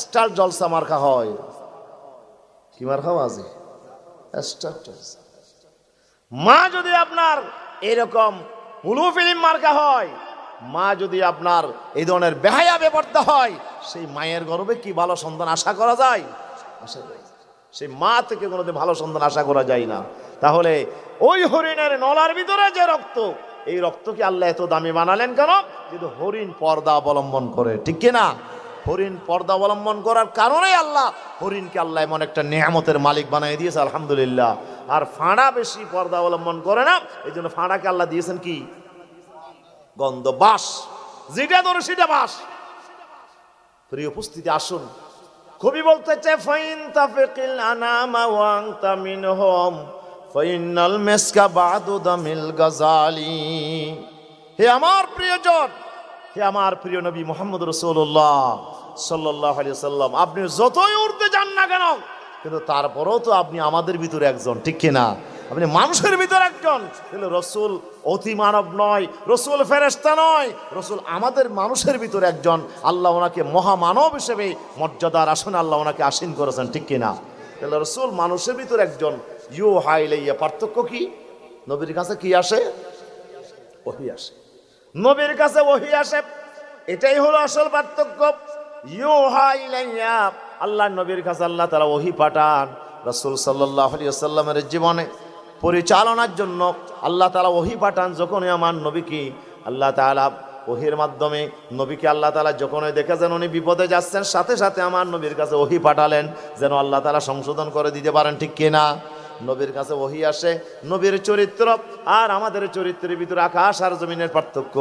স্টার জলসা মার্কা হয়, কি মার্কা বাজে স্টার জলসা, মা যদি আপনার এরকম পুলু ফিল্ম মার্কা হয়, মা যদি আপনার এই ধরনের বেহায়া বেপরদা হয়, সেই মায়ের গর্ভে কি ভালো সন্তান আশা করা যায়? আশা করা যায়। সেই মা থেকে কোনোদিন ভালো সন্তান আশা করা যায় না। তাহলে ওই হরিণের নলার ভিতরে যে রক্ত, এই রক্তকে আল্লাহ এত দামি বানালেন কেন? যেহেতু হরিণ পর্দা অবলম্বন করে, ঠিক কিনা? হরিণ পর্দা অবলম্বন করার কারণেই আল্লাহ হরিণকে আল্লাহ এমন একটা নেয়ামতের মালিক বানিয়ে দিয়েছে, আলহামদুলিল্লাহ। আর ফাঁড়া বেশি পর্দা অবলম্বন করে না, এই জন্য ফাঁড়াকে আল্লাহ দিয়েছেন কি? গন্ধ, বাস, যেটা ধরো সেটা বাস। প্রিয় উপস্থিতি, আসুন, কবি বলতে চায় ফাইন তাফিকিল আনামা ওয়া আনতা মিনহুম ফাইনাল মিসকা বাদু দামিল গাজালি। হে আমার প্রিয়জন, হে আমার প্রিয় নবী মুহাম্মদ রাসূলুল্লাহ সাল্লাল্লাহু আলাইহি ওয়াসাল্লাম, আপনি যতই উর্দে যান না কেন, কিন্তু তারপরেও তো আপনি আমাদের ভিতরে একজন, ঠিক কিনা? আপনি মানুষের ভিতর একজন, তাহলে রসুল অতি মানব নয়, রসুল ফেরেশতা নয়, রসুল আমাদের মানুষের ভিতরে একজন। আল্লাহ ওনাকে মহামানব হিসেবে মর্যাদার আসনে আল্লাহ ওনাকে আসীন করেছেন, ঠিক কিনা? তাহলে রসুল মানুষের ভিতর একজন। ইউহা ইলাইয়া, পার্থক্য কি? নবীর কাছে কি আসে? ওহী আসে। নবীর কাছে ওহী আসে, এটাই হলো আসল পার্থক্য। ইউহা ইলাইয়া, আল্লাহ নবীর কাছে আল্লাহ তাআলা ওহী পাঠান। রাসূল সাল্লাল্লাহু আলাইহি ওয়াসাল্লামের জীবনে পরিচালনার জন্য আল্লাহ তাআলা ওহী পাঠান। যখনই আমার নবীকে আল্লাহ তাআলা ওহীর মাধ্যমে, নবীকে আল্লাহ তাআলা যখনই দেখেছেন উনি বিপদে যাচ্ছেন, সাথে সাথে আমার নবীর কাছে ওহী পাঠালেন যেন আল্লাহ তাআলা সংশোধন করে দিতে পারেন, ঠিক কিনা? নবীর কাছে ওহী আসে। নবীর চরিত্র আর আমাদের চরিত্রের ভিতরে আকাশ আর জমিনের পার্থক্য।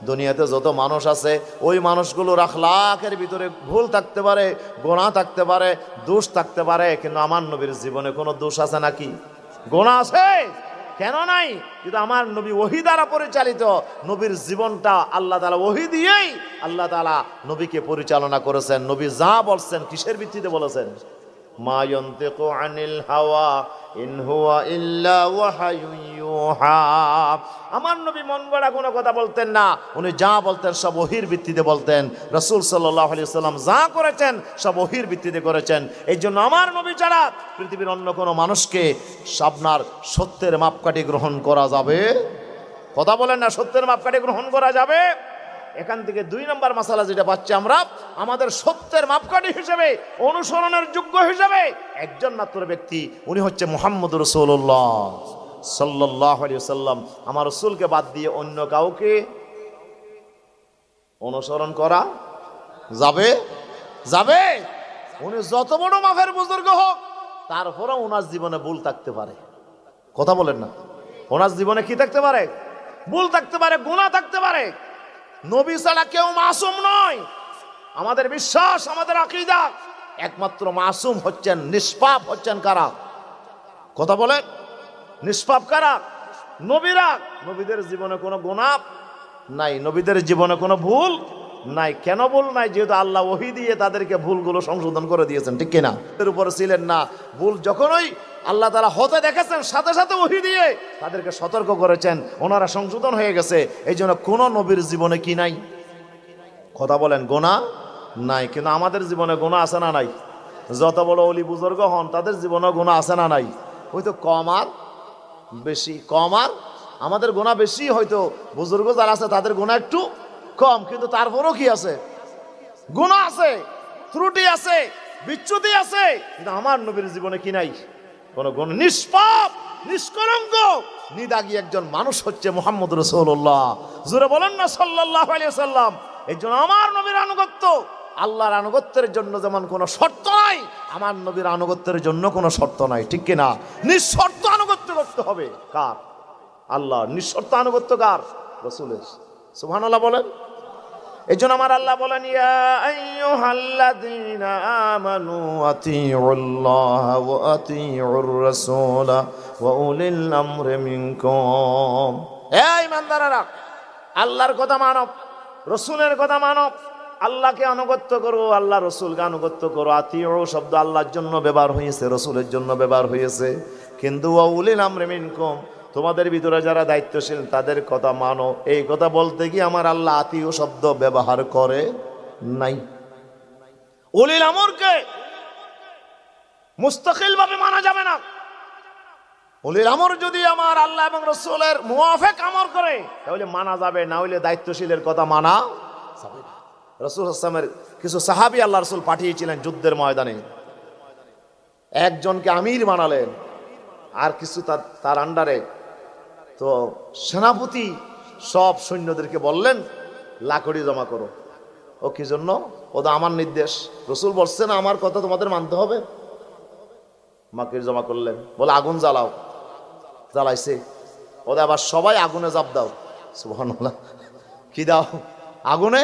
দুনিয়াতে যত মানুষ আছে ওই মানুষগুলোর আখলাকের ভিতরে ভুল থাকতে পারে, গোনা থাকতে পারে, দোষ থাকতে পারে, কিন্তু আমার নবীর জীবনে কোনো দোষ আছে নাকি? গোনা আছে? কেন নাই? কিন্তু আমার নবী ওহী দ্বারা পরিচালিত। নবীর জীবনটা আল্লাহ তাআলা ওহী দিয়েই আল্লাহ তাআলা নবীকে পরিচালনা করেছেন। নবী যা বলছেন কিসের ভিত্তিতে বলেছেন? মা ইয়ানতিকু আনিল হাওয়া ইন হুয়া ইল্লা ওয়াহায়ুন ইউহা। আমার নবী মন গড়া কোনো কথা বলতেন না, উনি যা বলতেন সব ওহীর ভিত্তিতে বলতেন। রাসূল সাল্লাল্লাহু আলাইহি ওয়াসাল্লাম যা করেছেন সব ওহীর ভিত্তিতে করেছেন। এই জন্য আমার নবী ছাড়া পৃথিবীর অন্য কোনো মানুষকে আপনার সত্যের মাপকাঠি গ্রহণ করা যাবে? কথা বলেন না, সত্যের মাপকাঠি গ্রহণ করা যাবে? এখান থেকে 2 নম্বর মাসালা যেটা পাচ্ছি আমরা, আমাদের সত্যের মাপকাঠি হিসেবে, অনুসরণের যোগ্য হিসেবে একজন মাত্র ব্যক্তি, উনি হচ্ছে মুহাম্মদ রাসূলুল্লাহ সাল্লাল্লাহু আলাইহি ওয়াসাল্লাম। আমার রাসূলকে বাদ দিয়ে অন্য কাউকে অনুসরণ করা যাবে? যাবে? উনি যত বড় মাফের বুজুর্গ হোক, তারপরেও ওনার জীবনে ভুল থাকতে পারে। কথা বলেন না, ওনার জীবনে কি থাকতে পারে? ভুল থাকতে পারে, গুনাহ থাকতে পারে। নবী ছাড়া কেউ মাসুম নয়। আমাদের বিশ্বাস, আমাদের আকীদা, একমাত্র মাসুম হচ্ছেন, নিষ্পাপ হচ্ছেন কারা? কথা বলেন, নিষ্পাপ কারা? নবীরা। নবীদের জীবনে কোনো গুনাহ নাই, নবীদের জীবনে কোনো ভুল নাই। কেন ভুল নাই? যেহেতু আল্লাহ ওহী দিয়ে তাদেরকে ভুলগুলো সংশোধন করে দিয়েছেন, ঠিক কিনা? এর উপরে ছিলেন না। ভুল যখনই আল্লাহ তাআলা হতে দেখেছেন, সাথে সাথে ওহী দিয়ে তাদেরকে সতর্ক করেছেন, ওনারা সংশোধন হয়ে গেছে। এই জন্য কোনো নবীর জীবনে কি নাই? কথা বলেন, গুনাহ নাই। কিন্তু আমাদের জীবনে গুনাহ আছে না নাই? যত বড় ওলি বুজুর্গ হন, তাদের জীবনে গুনাহ আছে না নাই? হয়তো কম আর বেশি, কম আর আমাদের গুনাহ বেশি, হয়তো বুজুর্গ যারা আছে তাদের গুনাহ একটু কম, কিন্তু তারপরও কি আছে? গুনাহ আছে, ত্রুটি আছে, বিচ্যুতি আছে। কিন্তু আমার নবীর জীবনে কি নাই? কোন গুণ। নিষ্পাপ, নিষ্কলঙ্ক, নিদাগী একজন মানুষ হচ্ছে মুহাম্মদ রাসূলুল্লাহ। জোরে বলেন না সাল্লাল্লাহু আলাইহি ওয়াসাল্লাম। এই জন্য আমার নবীর আনুগত্য, আল্লাহর আনুগত্যের জন্য যেমন কোনো শর্ত নাই, আমার নবীর আনুগত্যের জন্য কোনো শর্ত নাই, ঠিক কিনা? নিঃশর্ত আনুগত্য করতে হবে। কার? আল্লাহ। নিঃশর্ত আনুগত্য কার? রাসূলের। সুবহানাল্লাহ বলেন। এই জন্য আমার আল্লাহ বলেন, ইয়া আইয়ুহাল্লাযীনা আমানু আতিউল্লাহ ওয়া আতিউর রাসূল ওয়া উলিল আমরি মিনকুম। হে ঈমানদাররা, আল্লাহর কথা মানো, রাসূলের কথা মানো, আল্লাহকে আনুগত্য করো, আল্লাহ রাসূলকে আনুগত্য করো। আতিউ শব্দ আল্লাহর জন্য ব্যবহার হয়েছে, রাসূলের জন্য ব্যবহার হয়েছে। কিন্তু ওয়া উলিল আমরি মিনকুম, তোমাদের ভিতরে যারা দায়িত্বশীল তাদের কথা মানো। এই কথা বলতে গিয়ে আমার আল্লাহ আতিউ শব্দ ব্যবহার করে নাই। উলিল আমরকে মুস্তাকিল ভাবে মানা যাবে না। উলিল আমর যদি আমার আল্লাহ এবং রাসূলের মুওয়াফিক আমর করে তাহলে মানা যাবে, না হইলে দায়িত্বশীলের কথা মানা যাবে না। রাসূল সাল্লাল্লাহু আলাইহি ওয়াসাল্লামের কিছু সাহাবী আল্লাহ রাসূল পাঠিয়েছিলেন যুদ্ধের ময়দানে। একজনকে আমির বানালেন আর কিছু তার আন্ডারে। তো সেনাপতি সব সৈন্যদেরকে বললেন লাকড়ি জমা করো। ও কি জন্য? ও তো আমার নির্দেশ, রাসূল বলছেন আমার কথা তোমাদের মানতে হবে। লাকড়ি জমা করলেন, বলে আগুন জ্বালাও। জ্বালাইছে। ওদের আবার সবাই আগুনে জাপ দাও। সুবহানাল্লাহ। কি দাও? আগুনে।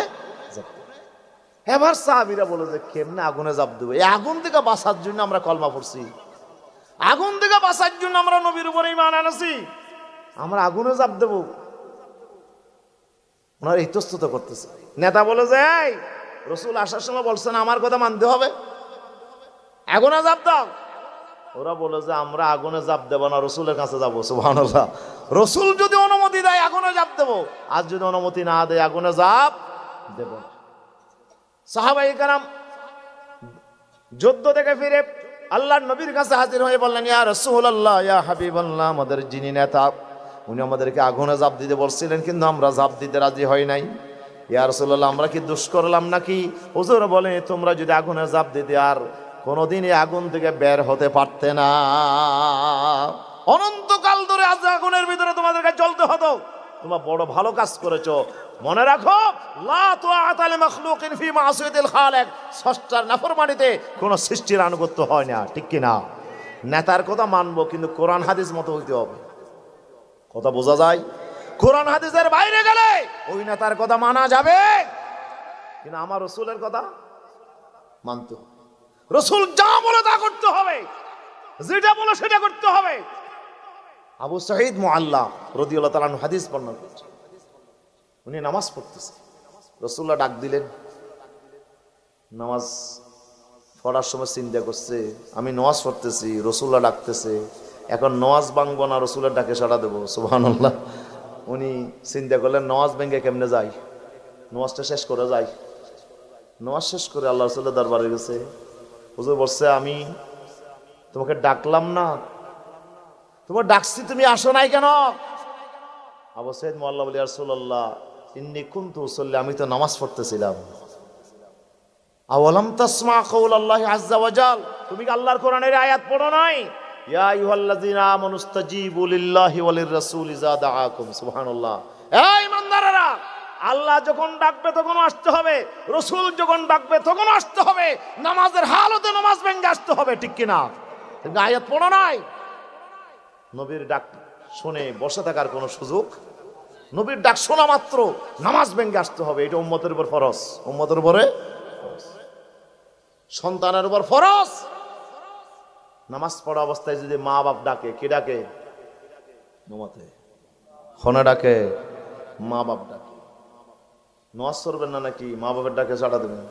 এবার সাহাবীরা বলে যে কেমনে আগুনে জাপ দেবো? এই আগুন থেকে বাঁচার জন্য আমরা কলমা পড়ছি, আগুন থেকে বাঁচার জন্য আমরা নবীর উপরে ঈমান আনছি, আমরা আগুনে জাপ দেব? ওনারা ইতস্তত করতেছে। নেতা বলে যে এই রাসূল আসার সময় বলছেন আমার কথা মানতে হবে, আগুনে জাপ দাও। ওরা বলে যে আমরা আগুনে জাপ দেব না, রসুলের কাছে যাবো। সুবহানাল্লাহ, রসুল যদি অনুমতি দেয় আগুনে জাপ দেব, আর যদি অনুমতি না দেয় আগুনে জাপ দেব না। সাহাবায়ে কেরাম যুদ্ধ থেকে ফিরে আল্লাহর নবীর কাছে হাজির হয়ে বললেন, ইয়া রাসূলুল্লাহ, ইয়া হাবিবাল্লাহ, আমাদের যিনি নেতা উনি আমাদেরকে আগুনে জাপ দিতে বলছিলেন, কিন্তু আমরা জাপ দিতে রাজি হই নাই। ইয়া রাসূলুল্লাহ, আমরা কি দোষ করলাম নাকি? হুজুর বলে, তোমরা যদি আগুনে জাপ দিতে আর কোনদিন এই আগুন থেকে বের হতে পারতে না, অনন্তকাল ধরে আজ আগুনের ভিতরে তোমাদেরকে জ্বলতে হতো। তোমরা বড় ভালো কাজ করেছো। মনে রাখো, লা তুআতা লিমাখলুকিন ফি মাসিয়াতিল খালিক, স্রষ্টার নাফরমানিতে কোন সৃষ্টির আনুগত্য হয় না, ঠিক কি না? নেতার কথা মানবো, কিন্তু কোরআন হাদিস মতো হইতে হবে। কথা বোঝা যায়? কোরআন হাদিসের বাইরে গেলে ওই নেতার কথা মানা যাবে, কিন্তু আমার রসুলের কথা মানতে হবে। রসুল যা বলে তা করতে হবে, যেটা বলে সেটা করতে হবে। আবু সাঈদ মুআল্লা রাদিয়াল্লাহু তাআলা আনহু হাদিস বর্ণনা করেছেন, উনি নামাজ পড়তেছে, রাসূলুল্লাহ ডাক দিলেন। নামাজ পড়ার সময় চিন্তা করছে, আমি নামাজ পড়তেছি, রাসূলুল্লাহ ডাকতেছে, এখন নামাজ ভাঙবো না রাসূলের ডাকে সাড়া দেবো। সুবহানাল্লাহ। উনি চিন্তা করলেন, নামাজ ভেঙে কেমনে যাই, নামাজটা শেষ করে যাই। নামাজ শেষ করে আল্লাহ রাসূলের দরবারে গেছে। হুজুর বলছে, আমি তোমাকে ডাকলাম না, তোমার ডাকছি, তুমি আসো নাই কেন? আবু সাঈদ মুআল্লা বলি, ইয়া রাসূলুল্লাহ, ইন্নী কুনতু উসাল্লি, আমি তো নামাজ পড়তেছিলাম। আওয়ালাম তাসমা কাওলাল্লাহি আযজা ওয়া জাল, তুমি কি আল্লাহর কোরআনের আয়াত পড়ো নাই? ইয়া আইয়ুহাল্লাযীনা আমানুস্তাজীবু লিল্লাহি ওয়া লির-রাসূলি ইযা দাআকুম। সুবহানাল্লাহ। এই ইমানদারেরা, আল্লাহ যখন ডাকবে তখন আসতে হবে, রাসূল যখন ডাকবে তখন আসতে হবে, নামাজের হালতে নামাজ ভেঙে আসতে হবে, ঠিক কি না? তুমি আয়াত পড়ো নাই? নবীর ডাক শুনে বসে থাকার কোনো সুযোগ? নবীর ডাক শোনা মাত্র নামাজ ভেঙে আসতে হবে। এটা উম্মতের উপর ফরজ, উম্মতের উপরে ফরজ, সন্তানের উপর ফরজ। নামাজ পড়া অবস্থায় যদি মা বাপ ডাকে, কে ডাকে? নমাতে হনে ডাকে, মা বাপ ডাকে। নামাজ পড়বেন না নাকি মা বাপের ডাকে সাড়া দেবেন?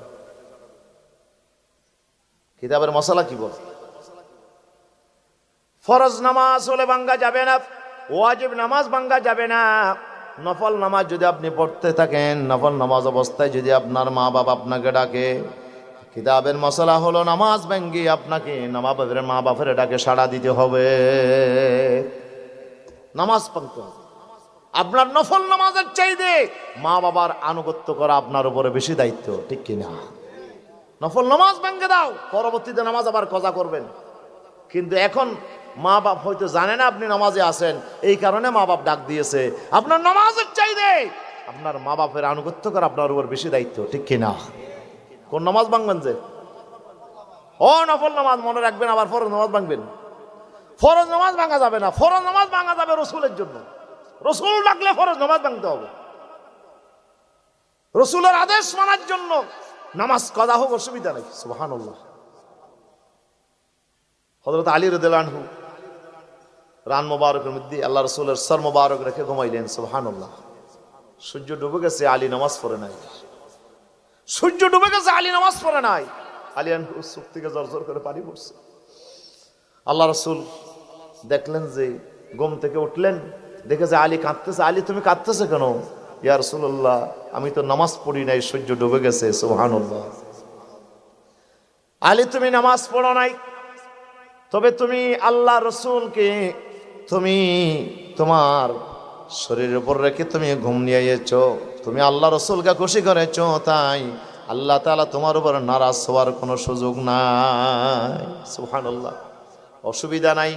কিতাবের মশালা কি বল? ফরজ নামাজ হলে ভাঙ্গা যাবে না, ওয়াজিব নামাজ ভাঙ্গা যাবে না। নফল নামাজ যদি আপনি পড়তে থাকেন, নফল নামাজ অবস্থায় যদি আপনার মা বাবা আপনাকে ডাকে, কিতাবের মশলা হলো নামাজ ভেঙ্গে আপনাকে মা বাপের ডাকে সাড়া দিতে হবে, নামাজ পড়তে হবে। আপনার নফল নামাজের চাইতে মা বাবার আনুগত্য করা আপনার উপরে বেশি দায়িত্ব, ঠিক কিনা? নফল নামাজ ভেঙ্গে দাও, পরবর্তীতে নামাজ আবার কজা করবেন। কিন্তু এখন মা বাপ হয়তো জানে না আপনি নামাজে আছেন, এই কারণে মা বাপ ডাক দিয়েছে। আপনার নামাজের চাইতে আপনার মা বাপের আনুগত্য করা আপনার উপর বেশি দায়িত্ব, ঠিক কিনা? কোন নামাজ ভাঙবেন যে? ও নফল নামাজ মনে রাখবেন, আবার ফরজ নামাজ ভাঙবেন। ফরজ নামাজ ভাঙা যাবে না, ফরজ নামাজ ভাঙা যাবে রসুলের জন্য। রসুল ডাকলে ফরজ নামাজ ভাঙতে হবে, রসুলের আদেশ মানার জন্য নামাজ কাজা হোক, অসুবিধা নেই। সুবহানাল্লাহ। হযরত আলী রাদিয়াল্লাহু আনহু রান মোবারকের মধ্যে আল্লাহ রসুলের সর মোবারক রেখে ঘুমাইলেন। সুবহানাল্লাহ। সূর্য ডুবে গেছে, আলী নামাজ পড়ে নাই। সূর্য ডুবে গেছে, আলী নামাজ পড়ে নাই। আলী চোখ থেকে জোর করে পানি পড়ছে। আল্লাহ রসুল দেখলেন যে, ঘুম থেকে উঠলেন, দেখে যে আলী কাঁদতেছে। আলী, তুমি কাঁদতেছে কেন? ইয়া রাসূলুল্লাহ, আমি তো নামাজ পড়ি নাই, সূর্য ডুবে গেছে। সুবহানাল্লাহ। আলী, তুমি নামাজ পড়ো নাই, তবে তুমি আল্লাহ রসুলকে তুমি তোমার শরীরের উপর রেখে তুমি ঘুম নিয়ে এসেছো, তুমি আল্লাহ রসুলকে খুশি করেছো, তাই আল্লাহ তাআলা তোমার উপর নারাজ হওয়ার কোনো সুযোগ নাই। সুবহানাল্লাহ। অসুবিধা নাই,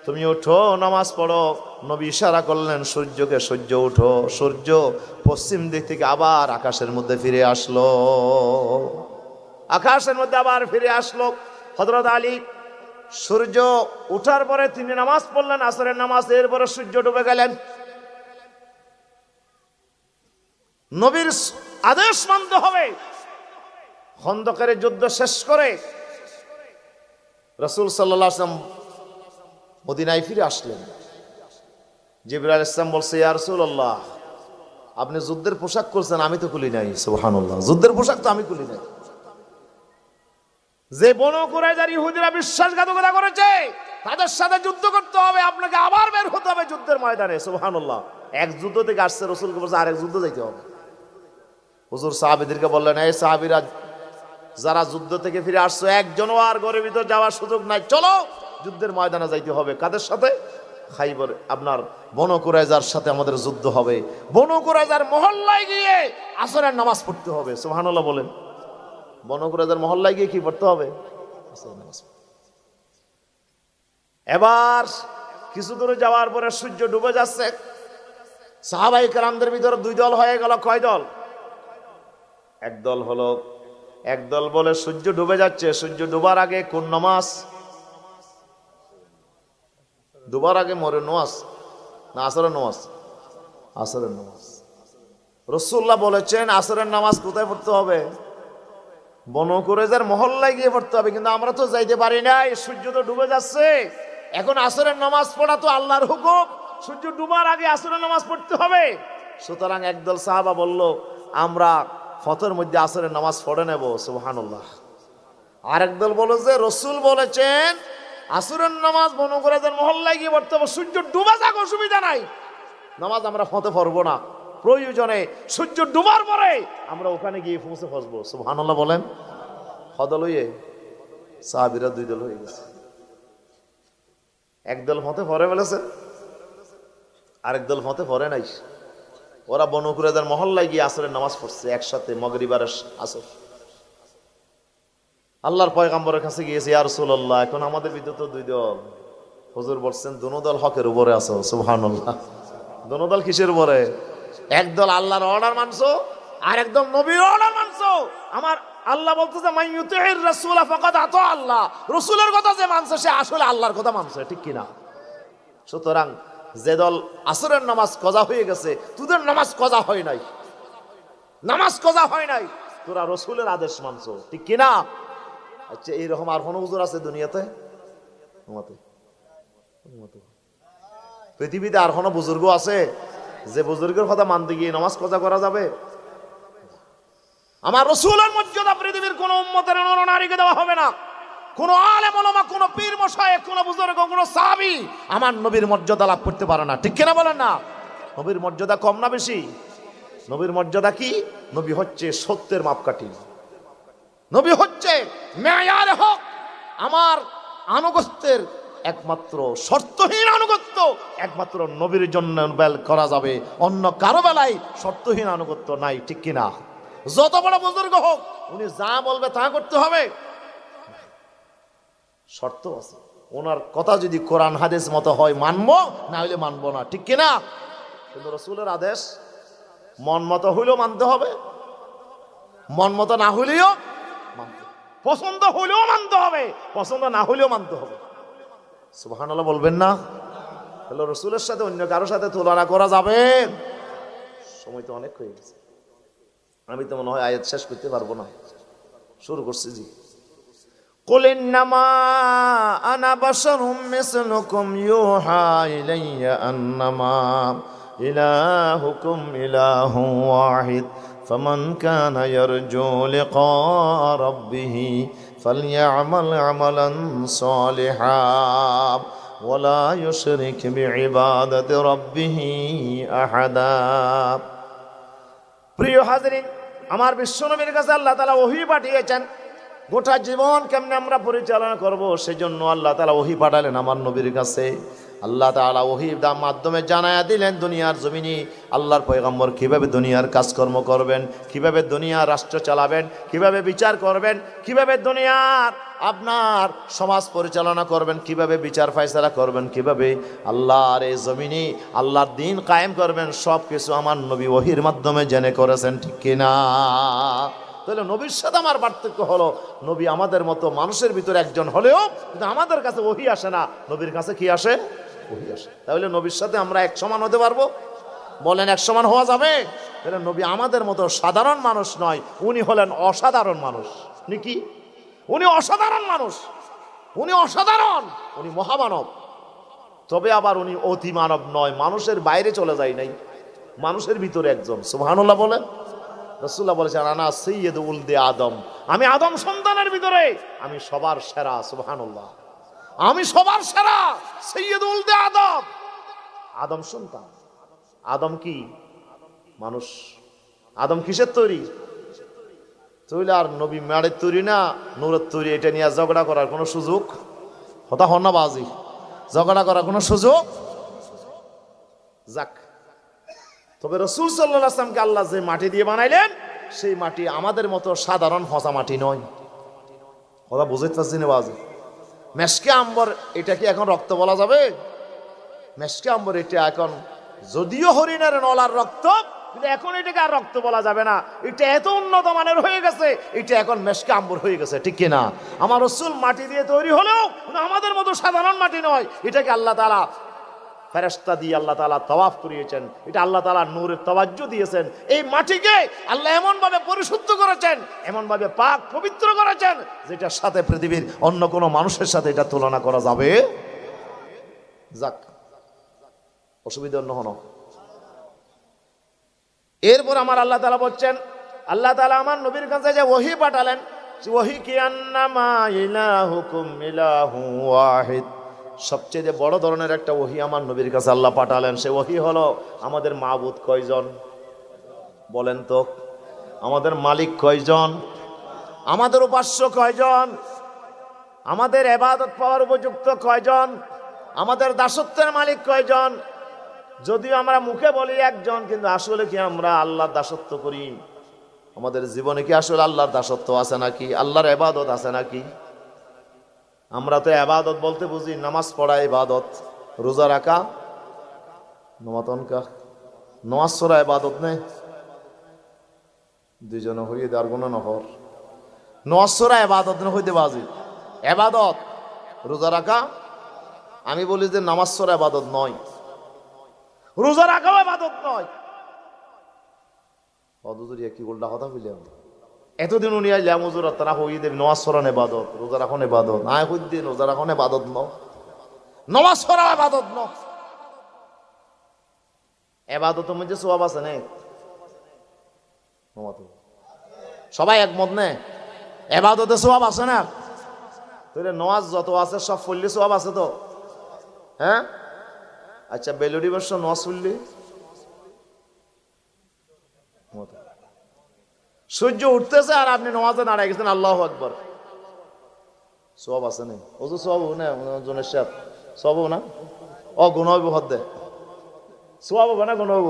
তুমি উঠো, নামাজ পড়ো। নবী ইশারা করলেন সূর্যকে, সূর্য উঠো। সূর্য পশ্চিম দিক থেকে আবার আকাশের মধ্যে ফিরে আসলো, আকাশের মধ্যে আবার ফিরে আসলো। হযরত আলী সূর্য উঠার পরে তিনি নামাজ পড়লেন, আসরের নামাজ। এরপরে সূর্য ডুবে গেলেন। নবীর আদেশ মানতে হবে। খন্দকের যুদ্ধ শেষ করে রাসূল সাল্লাল্লাহু আলাইহি ওয়াসাল্লাম মদিনায় ফিরে আসলেন। জিবরাইল আলাইহিস সালাম বলছে, ইয়া রাসূলুল্লাহ, আপনি যুদ্ধের পোশাক করছেন, আমি তো খুলি নাই। সুবহানাল্লাহ। যুদ্ধের পোশাক তো আমি খুলি নাই। যে বনু কুরাইজার ইহুদিরা বিশ্বাসঘাতকতা করেছে তাদের সাথে যুদ্ধ করতে হবে, আপনাকে আবার বের হতে হবে যুদ্ধের ময়দানে। সুবহানাল্লাহ। এক যুদ্ধ থেকে আসছে, রাসূলকে বলছে আরেক যুদ্ধ যাইতে হবে। হুজুর সাহাবীদেরকে বললেন, এই সাহাবীরা যারা যুদ্ধ থেকে ফিরে আসছো, একজনও আর ঘরের ভিতর যাওয়ার সুযোগ নাই, চলো যুদ্ধের ময়দানে যাইতে হবে। কাদের সাথে? খাইবার, আপনার বনু কুরাইজার সাথে আমাদের যুদ্ধ হবে। বনু কুরাইজার মহল্লায় গিয়ে আসরের নামাজ পড়তে হবে। সুবহানাল্লাহ বলেন। বনু কুরাইজার মহল্লায় গিয়ে কি পড়তে হবে? আসরের নামাজ। এবার কিছু দূরে যাওয়ার পরে সূর্য ডুবে যাচ্ছে। সাহাবাই কেরামদের ভিতরে দুই দল হয়ে গেল। কয় দল? এক দল বলে সূর্য ডুবে যাচ্ছে, সূর্য ডুবার আগে কোন নামাজ? ডুবার আগে মরে নামাজ না আসরের নামাজ? আসরের নামাজ। রাসূলুল্লাহ বলেছেন আসরের নামাজ কোথায় পড়তে হবে? বনু কুরাইজার মহল্লায় গিয়ে পড়তে হবে। কিন্তু আমরা তো যাইতে পারি না, সূর্য তো ডুবে যাচ্ছে। এখন আসরের নামাজ পড়া তো আল্লাহর হুকুম, সূর্য ডুবার আগে আসরের নামাজ পড়তে হবে। সুতরাং একদল সাহাবা বলল, আমরা ফতর মধ্যে আসরের নামাজ পড়ে নেব। সুবহানাল্লাহ। আরেক দল বলে যে রাসূল বলেছেন আসরের নামাজ বনু কুরাইজার মহল্লায় গিয়ে পড়তে হবে, সূর্য ডুবা যাক অসুবিধা নাই, নামাজ আমরা ফতে পড়বো না, প্রয়োজনে সূর্য ডুবার পরে আমরা ওখানে গিয়ে পৌঁছে বসবো। সুবহানাল্লাহ বলেন। কদল হইয়ে সাহাবীরা দুই দল হয়ে গেছে। একদল ফতে পড়ে ফেলেছে, আরেক দল ফতে পড়ে নাই। ওরা বনু কুরাইজার মহল্লায় গিয়ে আসরের নামাজ পড়ছে একসাথে, মাগরিব আর আসর। আল্লাহর পয়গম্বরের কাছে গিয়েছে, ইয়া রাসূলুল্লাহ, এখন আমাদের ভিতরে তো দুই দল। হুজুর বলছেন দুনো দল হকের উপরে আছো। সুবহানাল্লাহ। দুনো দল কিসের উপরে? একদল আল্লাহর অর্ডার মানছো, আর একদল নবীর অর্ডার মানছো। আমার আল্লাহ বলতেছে মান ইউতিহির রাসূলা ফাকাদ আতা আল্লাহ, রাসূলের কথা যে মানছে সে আসলে আল্লাহর কথা মানছে, ঠিক কি না? সুতরাং যে দল আসরের নামাজ কজা হয়ে গেছে, তোদের নামাজ কজা হয় নাই, নামাজ কজা হয় নাই, তোরা রাসূলের আদেশ মানছো, ঠিক কি না? আচ্ছা, এইরকম আর কোন হুজুর আছে দুনিয়াতে? পৃথিবীতে আর কোন বুজুর্গ আছে যে বুজুর্গের কথা মানতে গিয়ে নামাজ কজা করা যাবে? আমার রাসূলের মর্যাদা পৃথিবীর কোন উম্মতের নরনারীকে দেওয়া হবে না। কোন আলেম ওলামা, কোন পীর মশায়েখ, কোন বুজুর্গ, কোন সাহাবী আমার নবীর মর্যাদা লাভ করতে পারে না, ঠিক কিনা বলেন না? নবীর মর্যাদা কম না বেশি? নবীর মর্যাদা কি? নবী হচ্ছে সত্যের মাপকাঠি, নবী হচ্ছে মেয়ার হক। আমার আনুগত্যের একমাত্র শর্তহীন আনুগত্য একমাত্র নবীর জন্য করা যাবে, অন্য কারো বেলায় শর্তহীন আনুগত্য নাই, ঠিক কিনা? যত বড় বুজুর্গ হোক, উনি যা বলবে তা করতে হবে, শর্ত আছে। ওনার কথা যদি কোরআন হাদিস মতো হয় মানবো, না হইলে মানবো না, ঠিক কিনা? কিন্তু রাসূলের আদেশ মন মতো হইলেও মানতে হবে, মন মতো না হইলেও মানতে, পছন্দ হইলেও মানতে হবে, পছন্দ না হইলেও মানতে হবে। সুবহানাল্লাহ বলবেন না? তাহলে রাসূলের সাথে অন্য কারোর সাথে তুলনা করা যাবে? সময় তো অনেক হয়ে গেছে, আমি তো মনে হয় আয়াত শেষ করতে পারবো না। শুরু করছি জি। কুল ইন্নামা আনা বাশারুম মিসলুকুম ইউহা ইলাইয়া আন্নামা ইলাহুকুম ইলাহুন ওয়াহিদ ফামান কানা ইয়ারজু লিকা রাব্বিহি ফালইয়ামাল আমালান সালিহা ওয়ালা ইউশরিক বিইবাদাতি রাব্বিহি আহাদা। প্রিয় হাজরিন, আমার বিশ্বনবীর কাছে আল্লাহ তাআলা ওহী পাঠিয়েছেন। গোটা জীবন কেমনে আমরা পরিচালনা করব, সেজন্য আল্লাহ তাআলা ওহী পাঠালেন আমার নবীর কাছে। আল্লাহ তাআলা ওহীর মাধ্যমে জানায়া দিলেন দুনিয়ার জমিনে আল্লাহর পয়গম্বর কিভাবে দুনিয়ার কাজকর্ম করবেন, কিভাবে দুনিয়ার রাষ্ট্র চালাবেন, কিভাবে বিচার করবেন, কিভাবে দুনিয়ার আপনার সমাজ পরিচালনা করবেন, কিভাবে বিচার ফয়সালা করবেন, কিভাবে আল্লাহর এই জমিনে আল্লাহর দ্বীন কায়েম করবেন, সব কিছু আমার নবী ওহীর মাধ্যমে জেনে করেছেন, ঠিক কিনা? তাহলে নবীর সাথে আমার পার্থক্য হলো, নবী আমাদের মতো মানুষের ভিতরে একজন হলেও কিন্তু আমাদের কাছে ওহী আসে না, নবীর কাছে কি আসে? ওহী আসে। তাহলে নবীর সাথে আমরা এক সমান হতে পারবো? বলেন এক সমান হওয়া যাবে? তাহলে নবী আমাদের মতো সাধারণ মানুষ নয়, উনি হলেন অসাধারণ মানুষ। নাকি? উনি অসাধারণ মানুষ, উনি অসাধারণ, উনি মহামানব। তবে আবার উনি অতি মানব নয়, মানুষের বাইরে চলে যায় নাই, মানুষের ভিতরে একজন। সুবহানাল্লাহ বলেন। রাসূলুল্লাহ বলেছেন আনা সাইয়্যিদু উলদি আদম, আমি আদম সন্তানের ভিতরে আমি সবার সেরা। সুবহানাল্লাহ, আমি সবার সেরা, সাইয়্যিদু উলদি আদম, আদম সন্তান। আদম কি মানুষ? আদম কিসের তৈরি? তৈরি আর নবী মেড়ের তৈরি না নূরের তৈরি? এটা নিয়ে ঝগড়া করার কোনো সুযোগ হতা হন না বাজি, ঝগড়া করার কোনো সুযোগ যাক। তবে রাসূল সাল্লাল্লাহু আলাইহি ওয়াসাল্লামকে আল্লাহ যে মাটি দিয়ে বানাইলেন সেই মাটি আমাদের মতো সাধারণ ফসা মাটি নয়। কথা বুঝতে পারছি না বাজি? মেশকে আম্বর এটা কি এখন রক্ত বলা যাবে? মেশকে আম্বর এটা এখন যদিও হরিণের নলার রক্ত, কিন্তু এখন এটাকে আর রক্ত বলা যাবে না। এটা এত উন্নত মানের হয়ে গেছে, এটা এখন মেশকে আম্বর হয়ে গেছে, ঠিক কিনা? আমার রাসূল মাটি দিয়ে তৈরি হলেও আমাদের মতো সাধারণ মাটি নয়। এটাকে আল্লাহ তাআলা ফেরেশতা দিয়ে আল্লাহ তাআলা তাওয়াফ করিয়েছেন, এটা আল্লাহ তাআলা নূরের তাওয়াজ্জু দিয়েছেন। এই মাটিকে আল্লাহ এমন ভাবে পরিশুদ্ধ করেছেন, এমন ভাবে পাক পবিত্র করেছেন, যেটার সাথে পৃথিবীর অন্য কোনো মানুষের সাথে এটা তুলনা করা যাবে যাক, অসুবিধা অন্য হন। এরপর আমার আল্লাহ তাআলা বলছেন, আল্লাহ তাআলা আমার নবীর কাছে যে ওহী পাঠালেন, ওহী কি আন্নামা ইলাহুকুম ইলাহু ওয়াহিদ, সবচেয়ে বড় ধরনের একটা ওহী আমার নবীর কাছে আল্লাহ পাঠালেন। সে ওহী হলো আমাদের মাবুদ কয়জন বলেন তো? আমাদের মালিক কয়জন? আমাদের উপাস্য কয়জন? আমাদের ইবাদত পাওয়ার উপযুক্ত কয়জন? আমাদের দাসত্বের মালিক কয়জন? যদিও আমরা মুখে বলি একজন, কিন্তু আসলে কি আমরা আল্লাহর দাসত্ব করি? আমাদের জীবনে কি আসলে আল্লাহর দাসত্ব আছে নাকি? আল্লাহর ইবাদত আছে নাকি? আমরা তো ইবাদত বলতে বুঝি নামাজ পড়া ইবাদত, রোজা রাখা নমাতনকা, নামাজ পড়া ইবাদত নেই। দুইজনে হইয়ে দেওয়ার গুণ নহর, নামাজ পড়া ইবাদত না হইতে বাজি ইবাদত, রোজা রাখা। আমি বলি যে নামাজ পড়া ইবাদত নয়, রোজা রাখাও ইবাদত নয়। অদুজুরিয়া কি গোলটা কথা বললাম? এতদিন উনি আইলাম হুজুর তারা হইয়ে দেব নামাজ পড়া ইবাদত, রোজা রাখন ইবাদত। না হইদিন রোজা রাখন ইবাদত ন, নামাজ পড়া ইবাদত ন। ইবাদতের মধ্যে সওয়াব আছে না? সবাই একমত নে? ইবাদতে সওয়াব আছে না? তাহলে নামাজ যত আছে সব পড়লে সওয়াব আছে তো? হ্যাঁ, আচ্ছা বেলুড়ি বর্ষ নামাজ পড়লি, সূর্য উঠতেছে আর আপনি নামাজে দাঁড়ায় গেছেন, আল্লাহু আকবার, সওয়াব আছে না? ও তো সওয়াব না, জনের সাথে সওয়াব না, ও গুণ হইব, হদ্দে সওয়াব হবে না, গুণ হইব।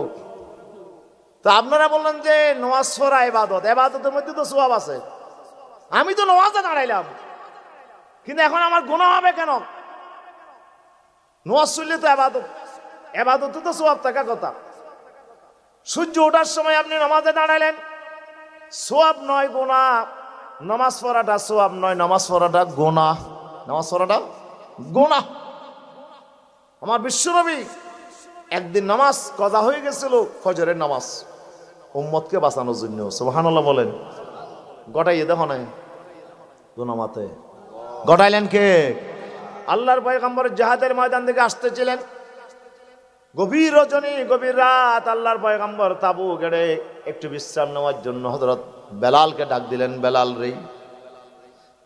তো আপনারা বললেন যে নামাজ পড়া ইবাদত, ইবাদতের মধ্যে তো সওয়াব আছে। আমি তো নামাজে দাঁড়াইলাম, কিন্তু এখন আমার গুনাহ হবে কেন? নামাজ পড়লে তো ইবাদত, ইবাদতে তো সওয়াব থাকার কথা। সূর্য ওঠার সময় আপনি নামাজে দাঁড়াইলেন, সওয়াব নয় গুনাহ। নামাজ পড়াটা সওয়াব নয়, নামাজ পড়াটা গুনাহ, নামাজ পড়াটা গুনাহ। আমার বিশ্বনবী একদিন নামাজ কাজা হয়ে গেছিল, ফজরের নামাজ, উম্মতকে বাঁচানোর জন্য। সুবহানাল্লাহ বলেন। গটাইয়ে দেখো নাই গুনামাতে গটাইলেন কে? আল্লাহর পয়গম্বর জিহাদের ময়দান থেকে আসতেছিলেন, গভীর রজনী গভীর রাত, আল্লাহর পয়গম্বর তাবু গেড়ে একটু বিশ্রাম নেওয়ার জন্য হযরত বেলালকে ডাক দিলেন, বেলাল রে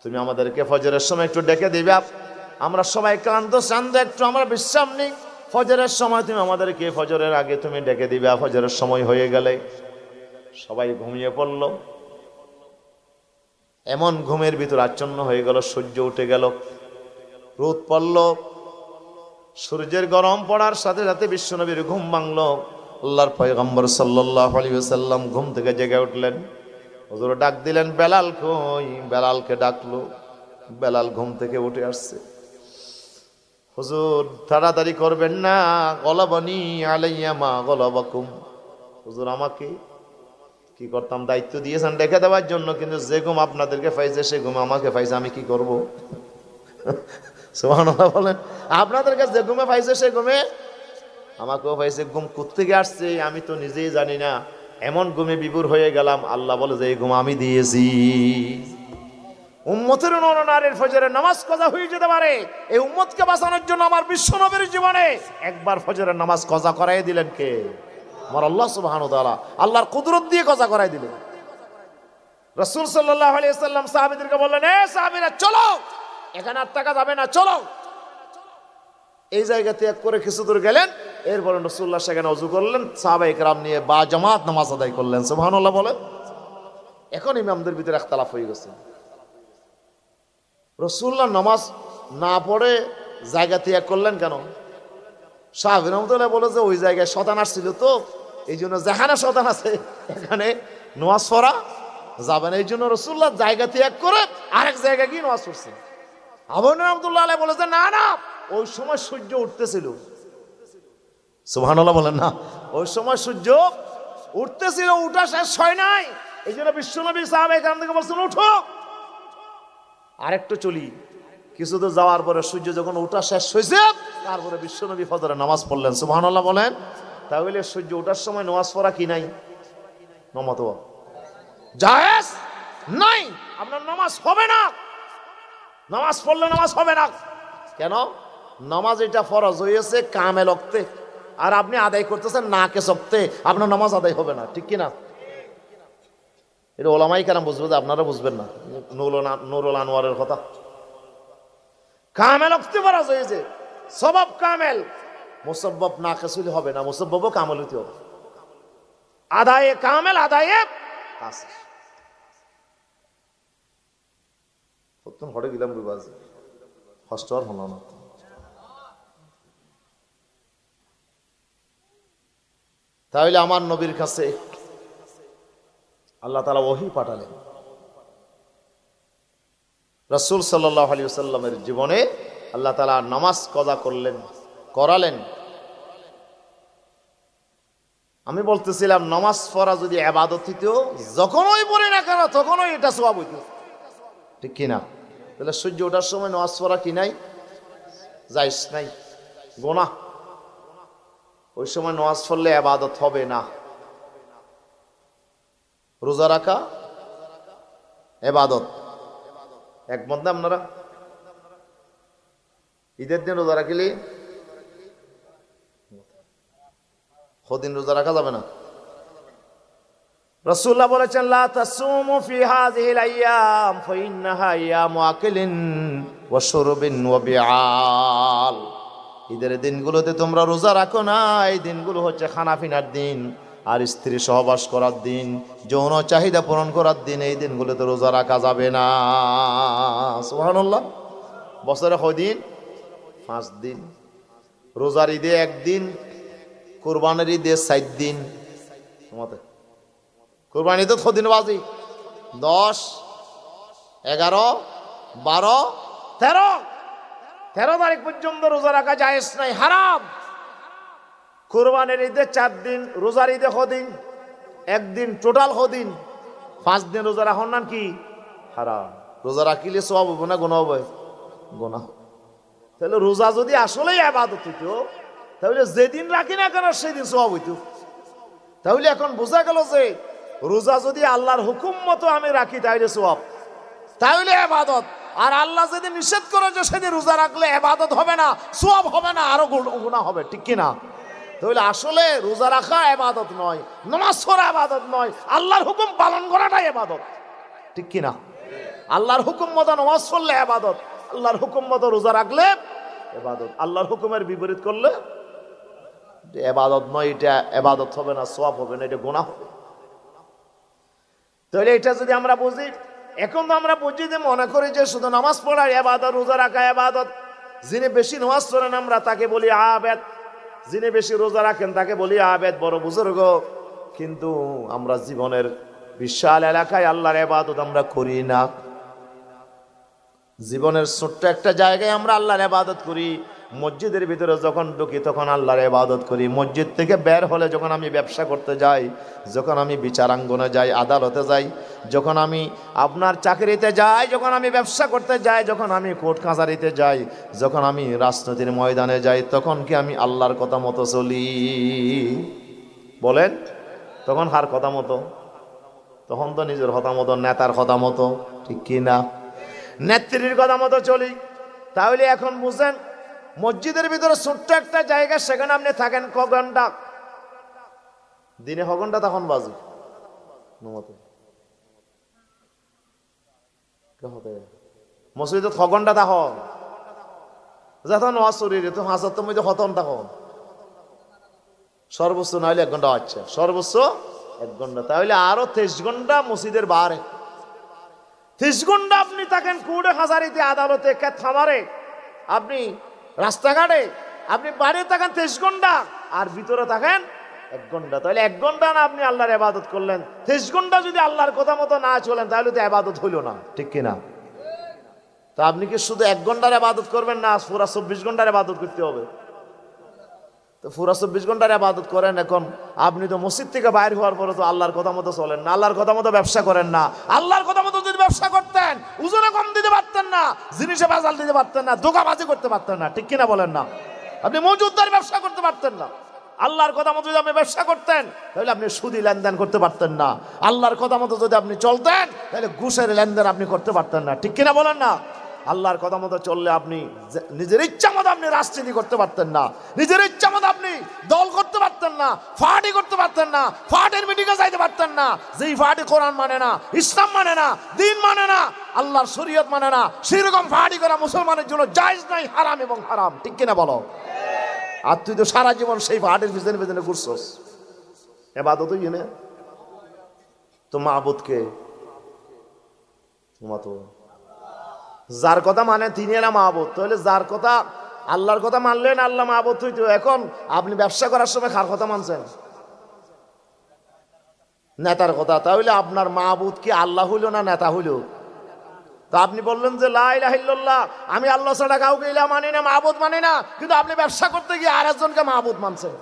তুমি আমাদেরকে ফজরের সময় একটু ডেকে দিবা, আমরা সবাই ক্লান্ত শ্রান্ত, একটু আমরা বিশ্রাম নিই, ফজরের সময় তুমি আমাদেরকে, ফজরের আগে তুমি ডেকে দিবা। ফজরের সময় হয়ে গেলে সবাই ঘুমিয়ে পড়ল। এমন ঘুমের ভিতর আচ্ছন্ন হয়ে গেল, সূর্য উঠে গেল, রোদ পড়ল, সূর্যের গরম পড়ার সাথে সাথে বিশ্বনবীর ঘুম ভাঙল। আল্লাহর পয়গম্বর সাল্লাল্লাহু আলাইহি ওয়াসাল্লাম ঘুম থেকে জেগে উঠলেন, হুজুর ডাক দিলেন, বেলাল কই? বেলালকে ডাকলো, বেলাল ঘুম থেকে উঠে আসছে। হুজুর তাড়াতাড়ি করবেন না, গলাবানি আলাইয়া মা গলাবাকুম, হুজুর আমাকে কি করতাম, দায়িত্ব দিয়েছেন ডেকে দেওয়ার জন্য, কিন্তু যে ঘুম আপনাদেরকে পাইছে সে ঘুম আমাকে পাইছে, আমি কি করব? সুবহানাল্লাহ বলেন। আপনাদের কাছে যে ঘুমে পাইছে সে ঘুমে আমাকেও পাইছে। ঘুম কোত্থেকে আসছে আমি তো নিজেই জানি না, এমন ঘুমে বিভোর হয়ে গেলাম। আল্লাহ বলে যে এই ঘুম আমি দিয়েছি। উম্মতের নরনারীর ফজরের নামাজ কাজা হয়ে যেতে পারে, এই উম্মতকে বাঁচানোর জন্য আমার বিশ্বনবীর জীবনে একবার ফজরের নামাজ কাজা করাই দিলেন কে? আমার আল্লাহ সুবহানাহু ওয়া তাআলা। আল্লাহর কুদরত দিয়ে কাজা করাই দিলেন। রাসূল সাল্লাল্লাহু আলাইহি ওয়াসাল্লাম সাহাবীদেরকে বললেন, এ সাহাবীরা চলো, এখানে আর থাকা যাবে না, চলো। এই জায়গা ত্যাগ করে কিছু দূর গেলেন, এরপরে রাসূলুল্লাহ সেখানে ওযু করলেন, সাহাবায়ে কেরাম নিয়ে বা জামাত নামাজ আদায় করলেন। সুবহানাল্লাহ বলেন। এখন ইমামদের ভিতরে ইখতিলাফ হয়ে গেছে। রাসূলুল্লাহ নামাজ না পড়ে জায়গা ত্যাগ করলেন কেন? সাহাবী রাহমাতুল্লাহ বলে যে ওই জায়গায় শয়তান আসছিল, তো এই জন্য যেখানে শয়তান আছে এখানে নামাজ পড়া যাবে না, এই জন্য রাসূলুল্লাহ জায়গা ত্যাগ করে আরেক জায়গায় গিয়ে নামাজ পড়ছেন। আবু রাহমাতুল্লাহ আলাইহি বলে যে না না, ওই সময় সূর্য উঠতেছিল। সুবহানাল্লাহ বলেন না, ওই সময় সূর্য উঠতেছিল, উঠা শেষ হয় নাই, এই জন্য বিশ্বনবী সাহাবায়ে কেরাম থেকে বলছেন উঠো, আরেকটু চলি। কিছু তো যাওয়ার পরে সূর্য যখন উঠা শেষ হয়েছে, তারপরে বিশ্বনবী ফজরের নামাজ পড়লেন। সুবহানাল্লাহ বলেন। তাহলে সূর্য ওঠার সময় নামাজ পড়া কি নাই? নমত জায়েজ নাই, আপনার নামাজ হবে না। নামাজ পড়লে নামাজ হবে না। কেন? নামাজ এটা ফরজ হয়েছে কামেল ওয়াক্তে, আর আপনি আদায় করতেছেন নাকিস ওয়াক্তে, আপনার নামাজ আদায় হবে না, ঠিক কি না? এটা ওলামাই কেরাম বুঝবে, আপনারা বুঝবেন না। নুরুল আনোয়ারের কথা, কামেল ওয়াক্তে ফরজ হয়েছে, সবাব কামেল, মুসাব্বাব নাকিস হলে হবে না, মুসাব্বাবও কামেল হতে হবে। আদায়ে কামেল, আদায়ে কাসির। প্রথম হড়ে গেলাম বিবাজ হস্টর হলো না। তাহলে আমার নবীর কাছে আল্লাহ তাআলা ওহী পাঠালেন। রাসূল সাল্লাল্লাহু আলাইহি ওয়াসাল্লামের জীবনে আল্লাহ তাআলা নামাজ কযা করালেন। আমি বলতেছিলাম নামাজ পড়া যদি ইবাদত হইতো, যখনই পড়ি না কেন তখনই এটা সওয়াব হইতো, ঠিক কি না? তাহলে সূর্য ওঠার সময় নামাজ পড়া কি নাই? জায়েজ নাই, গুনাহ। ওই সময় নামাজ পড়লে ইবাদত হবে না। রোজা রাখা ইবাদত, একমত না আপনারা? ঈদের দিন রোজা রাখলে দিন রোজা রাখা যাবে না। রাসূলুল্লাহ বলেছেন লা তাসুমু ফি হাযিহিল আইয়াম ফাইন্নাহা আইয়ামু আকিলিন ওয়া শুরবিন ওয়া বিআল। ঈদের দিনগুলোতে তোমরা রোজা রাখো না, এই দিনগুলো হচ্ছে খানাপিনার দিন আর স্ত্রী সহবাস করার দিন, যৌন চাহিদা পূরণ করার দিন। এই দিনগুলোতে রোজা রাখা যাবে না। সুবহানাল্লাহ। বছরে কয় দিন? 5 দিন। রোজার ঈদে 1 দিন, কুরবানির ঈদে 4 দিন। কুরবানি তো কদিন বাজি? 10, 11, 12, 13 তারিখ পর্যন্ত রোজা রাখা জায়েজ নাই, হারাম। কুরবানির ঈদে 4 দিন, রোজার ঈদে কদিন? 1 দিন, টোটাল কদিন? 5 দিন রোজা রাখুন না কি? হারাম। রোজা রাখিলে সওয়াব হবে না গুনাহ হবে? গুনাহ। তাহলে রোজা যদি আসলেই ইবাদত হইতো, তাহলে যেদিন রাখি না কেন সেদিন সওয়াব হইতো। তাহলে এখন বোঝা গেল যে রোজা যদি আল্লাহর হুকুম মতো আমি রাখি তাহলে সওয়াব, তাহলে ইবাদত। আর আল্লাহ যদি নিষেধ করে যে সেদিন রোজা রাখলে ইবাদত হবে না, সওয়াব হবে না, আরো গুনাহ হবে, ঠিক কি না? তাহলে আসলে রোজা রাখা ইবাদত নয়, নামাজ পড়া ইবাদত নয়, আল্লাহর হুকুম পালন করাটাই ইবাদত, ঠিক কি না? আল্লাহর হুকুম মতো নামাজ পড়লে ইবাদত, আল্লাহর হুকুম মতো রোজা রাখলে ইবাদত। আল্লাহর হুকুমের বিপরীত করলে ইবাদত নয়, এটা ইবাদত হবে না, সওয়াব হবে না, এটা গুনাহ হবে। তাহলে এটা যদি আমরা বুঝি, এখন তো আমরা বুঝি যে মনে করি যে শুধু নামাজ পড়া ইবাদত, রোজা রাখা ইবাদত। যিনি বেশি নামাজ পড়েন আমরা তাকে বলি আবেদ, যিনি বেশি রোজা রাখেন তাকে বলি আবেদ, বড় বুজুর্গ। কিন্তু আমরা জীবনের বিশাল এলাকায় আল্লাহর ইবাদত আমরা করি না। জীবনের ছোট্ট একটা জায়গায় আমরা আল্লাহর ইবাদত করি। মসজিদের ভিতরে যখন ঢুকি তখন আল্লাহর ইবাদত করি। মসজিদ থেকে বের হলে যখন আমি ব্যবসা করতে যাই, যখন আমি বিচারাঙ্গনে যাই, আদালতে যাই, যখন আমি আপনার চাকরিতে যাই, যখন আমি ব্যবসা করতে যাই, যখন আমি কোর্ট কাছারিতে যাই, যখন আমি রাজনীতির ময়দানে যাই, তখন কি আমি আল্লাহর কথা মতো চলি? বলেন, তখন কার কথা মতো? তখন তো নিজের কথা মতো, নেতার কথা মতো, ঠিক কি না? নেত্রীর কথা মতো চলি। তাহলে এখন বুঝেন, মসজিদের ভিতরে ছোট্ট একটা জায়গা, সেখানে আপনি থাকেন ক ঘন্টা? দিনে ক ঘন্টা তখন বাজে? মসজিদত 6 ঘন্টা থাকো, যখন ওয়াজ শরীরে তো হাজার তুমি তো খতম থাকো, সর্বোচ্চ না হলে 1 ঘন্টা। আচ্ছা, সর্বোচ্চ 1 ঘন্টা, তাহলে আরো 23 ঘন্টা মসজিদের বারে। 30 ঘন্টা আপনি থাকেন কোর্টে, হাজারিতে, আদালতে, খামারে, আপনি রাস্তাঘাটে, আপনি বাইরে থাকেন 23 ঘন্টা, আর ভিতরে থাকেন 1 ঘন্টা। তাহলে 1 ঘন্টা না আপনি আল্লাহর ইবাদত করলেন, 23 ঘন্টা যদি আল্লাহর কথা মতো না চলেন তাহলে তো ইবাদত হইল না, ঠিক কিনা? তা আপনি কি শুধু 1 ঘন্টার ইবাদত করবেন না পুরা 24 ঘন্টার ইবাদত করতে হবে? তো পুরা 24 ঘন্টার ইবাদত করেন। এখন আপনি তো মসজিদ থেকে বাইরে হওয়ার পরে তো আল্লাহর কথা মতো চলেন না, আল্লাহর কথা মতো ব্যবসা করেন না। আল্লাহর কথা মতো যদি ব্যবসা করতেন, ওজনে কম দিতে পারতেন না, জিনিসে ভেজাল দিতে পারতেন না, ধোঁকাবাজি করতে পারতেন না, ঠিক কিনা বলেন না? আপনি মজুদদার ব্যবসা করতে পারতেন না। আল্লাহর কথা মতো যদি আপনি ব্যবসা করতেন তাহলে আপনি সুদি লেনদেন করতে পারতেন না। আল্লাহর কথা মতো যদি আপনি চলতেন তাহলে ঘুষের লেনদেন আপনি করতে পারতেন না, ঠিক কিনা বলেন না? আল্লাহর কথা মতো চললে আপনি নিজের ইচ্ছা মতো আপনি রাজনীতি করতে পারতেন না, নিজের ইচ্ছা মতো আপনি দল করতে পারতেন না, ফাটি করতে পারতেন না, ফাটের মিটিংয়ে যাইতে পারতেন না। যেই ফাটি কোরআন মানে না, ইসলাম মানে না, দিন মানে না, আল্লাহর শরীয়ত মানে না, সেরকম ফাটি করা মুসলমানের জন্য জায়েজ নাই, হারাম এবং হারাম, ঠিক কিনা বলো? আর তুই তো সারা জীবন সেই ফাটের পিছনে পিছনে ঘুরছস, ইবাদতই না। তো মাবুদকে তো যার কথা মানে তিনি না মাবুদ, তাহলে যার কথা আল্লাহর কথা মানলেন আল্লাহ মাবুদ হইতো। এখন আপনি ব্যবসা করার সময় কার কথা মানছেন? নেতার কথা। তাহলে আপনার মাবুদ কি আল্লাহ হইল না নেতা হইল? তা আপনি বললেন যে লা ইলাহা ইল্লাল্লাহ, আমি আল্লাহ ছাড়া কাউকে ইলাহ মানি না, মাবুদ মানি না, কিন্তু আপনি ব্যবসা করতে গিয়ে আরেকজনকে মাবুদ মানছেন,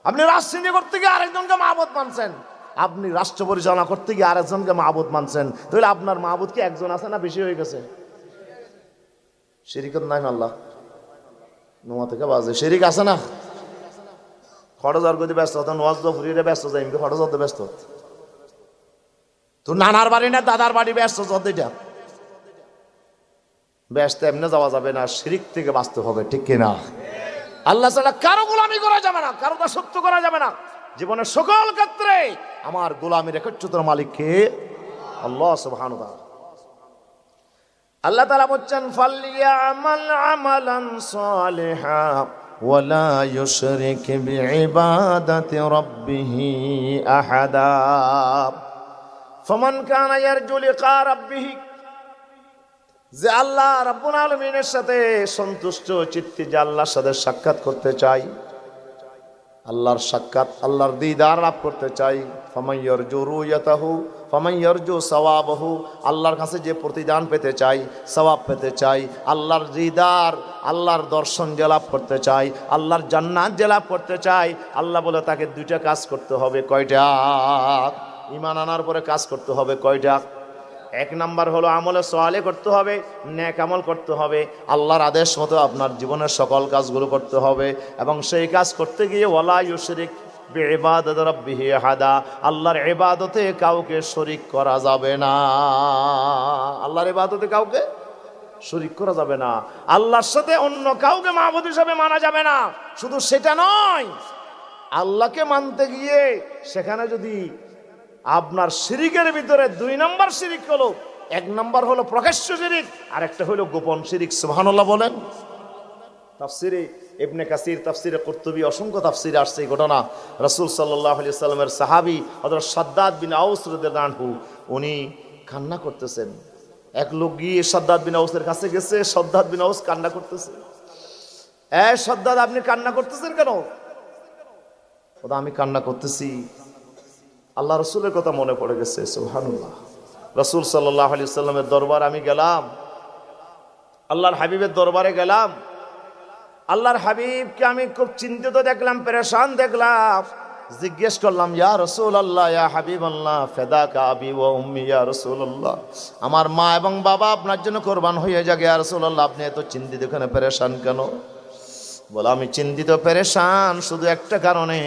আপনি রাজনীতি করতে গিয়ে আরেকজনকে মাবুদ মানছেন, আপনি রাষ্ট্র পরিচালনা করতে গিয়ে আরেকজনকে মাবুদ মানছেন। তাহলে আপনার মাবুদ কি একজন আছে না বেশি হয়ে গেছে? শিরিকত নাই আল্লাহ নোয়া থেকে বাজে শিরিক আছে না? খরচার গতি ব্যস্ত হতো, নোয়াজ ফুরিয়ে ব্যস্ত যাই, খরচ হতে ব্যস্ত, তোর নানার বাড়ি না দাদার বাড়ি ব্যস্ত যতটা ব্যস্ত, এমনি যাওয়া যাবে না, শিরিক থেকে বাঁচতে হবে, ঠিক কিনা? আল্লাহ ছাড়া কারো গোলামি করা যাবে না, কারো দাসত্ব করা যাবে না। জীবনের সকল ক্ষেত্রে আমার গোলামির একচ্ছত্র মালিক কে? আল্লাহ সুবহানাহু ওয়া তাআলা। আল্লাহ তাআলা বলেন ফালইয়ামাল আমালান সালিহা ওয়ালা ইউশরিক বিইবাদাতি রাব্বিহি আহাদা ফামান কানা ইয়ারজু লিকা রাব্বিহি, যে আল্লাহ রাব্বুল আলামিনের সাথে সন্তুষ্ট চিত্তে যে আল্লাহর সাথে সাক্ষাৎ করতে চাই, আল্লাহর সাক্ষাৎ আল্লাহর দিদার লাভ করতে চাই, ফামান ইয়ারজু রুয়াতাহু ফামান ইয়ারজু সাওয়াবাহু, আল্লাহর কাছে যে প্রতিদান পেতে চাই, সওয়াব পেতে চাই, আল্লাহর দিদার আল্লাহর দর্শন যে লাভ করতে চাই, আল্লাহর জান্নাত যে লাভ করতে চাই, আল্লাহ বলে তাকে 2টা কাজ করতে হবে। কয়টা? ঈমান আনার পরে কাজ করতে হবে কয়টা? 1 নাম্বার হলো আমলে সালেহ করতে হবে, নেক আমল করতে হবে, আল্লাহর আদেশ মতো আপনার জীবনের সকল কাজগুলো করতে হবে, এবং সেই কাজ করতে গিয়ে ওয়ালা ইউশরিক বিইবাদাতি রাব্বিহি আহাদা, আল্লাহর ইবাদতে কাউকে শরীক করা যাবে না, আল্লাহর ইবাদতে কাউকে শরীক করা যাবে না, আল্লাহর সাথে অন্য কাউকে মাবুদ হিসেবে মানা যাবে না। শুধু সেটা নয়, আল্লাহকে মানতে গিয়ে সেখানে যদি আপনার শিরিকের ভিতরে 2 নাম্বার শিরিক হলো, 1 নাম্বার হলো প্রকাশ্য শিরিক, আর একটা হলো গোপন শিরিক। সুবহানাল্লাহ বলেন। তাফসিরে ইবনে কাসির, তাফসিরে কুরতুবী, অসংখ্য তাফসিরে আসছে এই ঘটনা। রাসূল সাল্লাল্লাহু আলাইহি সাল্লামের সাহাবী হযরত শাদ্দাদ বিন আউস রাদিয়াল্লাহু আনহু উনি কান্না করতেছেন। এক লোক গিয়ে শাদ্দাদ বিন আউসের কাছে গেছে, শাদ্দাদ বিন আউস কান্না করতেছে। শাদ্দাদ, আপনি কান্না করতেছেন কেন? ওটা আমি কান্না করতেছি, আল্লাহ রসুলের কথা মনে পড়ে গেছে। সুবহানাল্লাহ। রাসূল সাল্লাল্লাহু আলাইহি সাল্লামের দরবার আমি গেলাম, আল্লাহর হাবিবের দরবারে গেলাম, আল্লাহর হাবিবকে আমি খুব চিন্তিত দেখলাম, পেরেশান দেখলাম। জিজ্ঞেস করলাম, ইয়া রাসূলুল্লাহ, ইয়া হাবিবাল্লাহ, ফাদাকা আবি ওয়া উম্মি, ইয়া রাসূলুল্লাহ, আমার মা এবং বাবা আপনার জন্য কুরবান হয়ে যাবে, ইয়া রাসূলুল্লাহ, আপনি এত চিন্তিত কেন, পেরেশান কেন? বলে, আমি চিন্তিত পেরেশান শুধু একটা কারণে,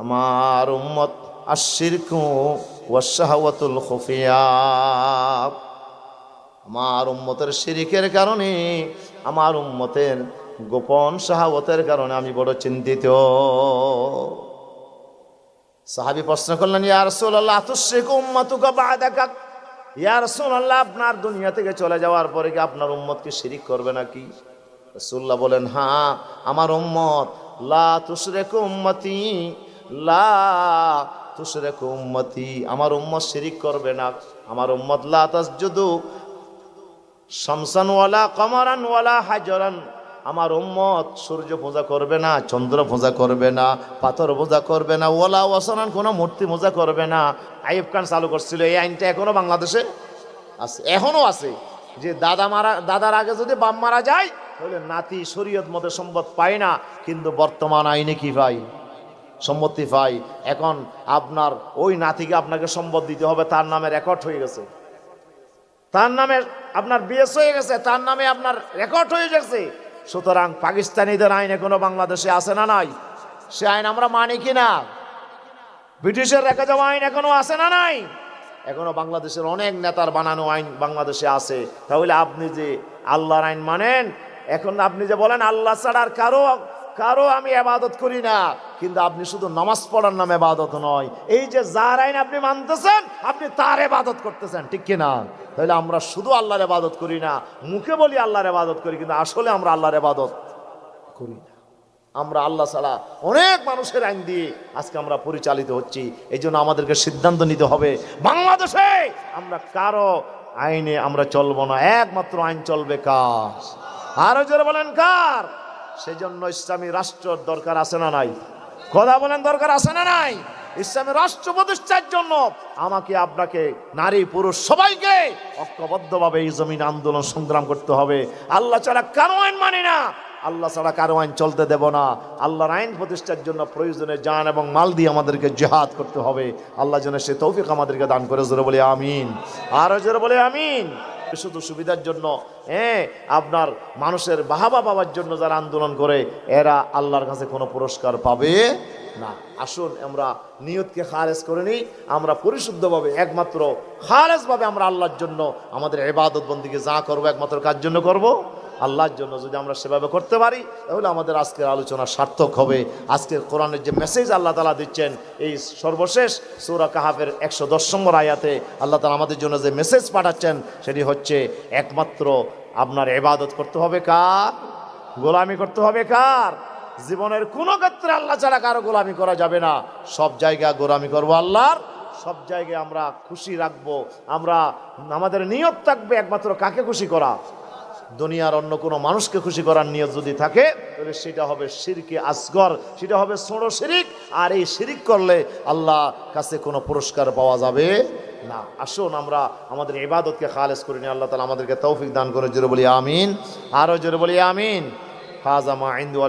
আমার উম্মত আশশিরকু ওয়াশ-শাহাওয়াতুল খুফিয়া, আমার উম্মতের শিরকের কারণে, আমার উম্মতের গোপন শাহাওয়াতের কারণে আমি বড় চিন্তিত। সাহাবী প্রশ্ন করলেন, ইয়া রাসূলুল্লাহ, আতুশরিকু উম্মাতুকা বা'দাকা, ইয়া রাসূলুল্লাহ, আপনার দুনিয়া থেকে চলে যাওয়ার পরে কি আপনার উম্মতকে শিরিক করবে নাকি? রাসূলুল্লাহ বলেন, হ্যাঁ, আমার উম্মত লা তুশরিকু উম্মতি, লা তুশরিকু উম্মতি, আমার উম্মত শিরিক করবে না। আমার উম্মত লা তাসজুদু শামসান ওয়ালা কমারান ওয়ালা হাজারান, আমার উম্মত সূর্য পূজা করবে না, চন্দ্র পূজা করবে না, পাথর পূজা করবে না, ওয়ালা ওয়াসানান, কোনো মূর্তি পূজা করবে না। আইয়ুব খান চালু করছিল, এই আইনটা এখনো বাংলাদেশে আছে, এখনো আছে, যে দাদার আগে যদি বাপ মারা যায় তাহলে নাতি শরীয়ত মতে সম্পদ পায় না, কিন্তু বর্তমান আইনে কি পাই? সম্পত্তি পাই। এখন আপনার ওই নাতিকে আপনাকে সম্পদ দিতে হবে, তার নামে রেকর্ড হয়ে গেছে, তার নামে আপনার বিএস হয়ে গেছে, তার নামে আপনার রেকর্ড হয়ে গেছে। সুতরাং পাকিস্তানিদের আইন এখনো বাংলাদেশে আছে না নাই? সে আইন আমরা মানি কিনা? ব্রিটিশের রেখে যাওয়া আইন এখনো আছে না নাই? এখনো বাংলাদেশের অনেক নেতার বানানো আইন বাংলাদেশে আছে। তাহলে আপনি যে আল্লাহর আইন মানেন, এখন আপনি যে বলেন আল্লাহ ছাড়া আর কারো আমি ইবাদত করি না, কিন্তু আপনি শুধু নামাজ পড়ার নামে ইবাদত নয়, এই যে যার আইন আপনি মানতেছেন আপনি তার ইবাদত করতেছেন, ঠিক কিনা? তাহলে আমরা শুধু আল্লাহর ইবাদত করি না, মুখে বলি আল্লাহর ইবাদত করি, কিন্তু আসলে আমরা আল্লাহর ইবাদত করি না। আমরা আল্লাহ ছাড়া অনেক মানুষের আইন দিয়ে আজকে আমরা পরিচালিত হচ্ছি। এই জন্য আমাদেরকে সিদ্ধান্ত নিতে হবে, বাংলাদেশে আমরা কারো আইনে আমরা চলবো না, একমাত্র আইন চলবে কার? আরো জোরে বলেন কার? সেজন্য ইসলামী রাষ্ট্র দরকার আছে না নাই? কথা বলেন, দরকার আছে না নাই? ইসলামী রাষ্ট্র প্রতিষ্ঠার জন্য আমাকে আপনাকে নারী পুরুষ সবাইকে ঐক্যবদ্ধভাবে এই জমিন আন্দোলন সংগ্রাম করতে হবে। আল্লাহ ছাড়া কারো আইন মানি না, আল্লাহ ছাড়া কারো আইন চলতে দেব না। আল্লাহর আইন প্রতিষ্ঠার জন্য প্রয়োজনে জান এবং মাল দিয়ে আমাদেরকে জিহাদ করতে হবে। আল্লাহ যেন সে তৌফিক আমাদেরকে দান করে। জোরে বলে আমিন, আরো জোরে বলে আমিন। শুধু সুবিধার জন্য, আপনার মানুষের বাহাবা পাওয়ার জন্য যারা আন্দোলন করে, এরা আল্লাহর কাছে কোনো পুরস্কার পাবে না। আসুন আমরা নিয়তকে খালেজ করে নিই, আমরা পরিশুদ্ধভাবে একমাত্র খালেজভাবে আমরা আল্লাহর জন্য আমাদের ইবাদত বন্দেগী যা করবো একমাত্র কার জন্য করব? আল্লাহর জন্য। যদি আমরা সেভাবে করতে পারি তাহলে আমাদের আজকের আলোচনা সার্থক হবে। আজকের কোরআনের যে মেসেজ আল্লাহ তাআলা দিচ্ছেন, এই সর্বশেষ সূরা কাহাফের 110 নম্বর আয়াতে আল্লাহ তাআলা আমাদের জন্য যে মেসেজ পাঠাচ্ছেন সেটি হচ্ছে একমাত্র আপনার ইবাদত করতে হবে কার? গোলামি করতে হবে কার? জীবনের কোনো ক্ষেত্রে আল্লাহ ছাড়া কারো গোলামি করা যাবে না। সব জায়গায় গোলামি করবো আল্লাহর, সব জায়গায় আমরা খুশি রাখবো। আমরা আমাদের নিয়ত থাকবে একমাত্র কাকে খুশি করা? দুনিয়ার অন্য কোনো মানুষকে খুশি করার নিয়ত যদি থাকে তাহলে সেটা হবে শিরকে আসগর, সেটা হবে ছোট শিরিক। আর এই শিরিক করলে আল্লাহ কাছে কোনো পুরস্কার পাওয়া যাবে না। আসুন আমরা আমাদের ইবাদতকে খালেজ করে নিই। আল্লাহ তাআলা আমাদেরকে তৌফিক দান করে। জোরে বলি আমিন, আরো জোরে বলি আমিন। হাযা মা ইনদু।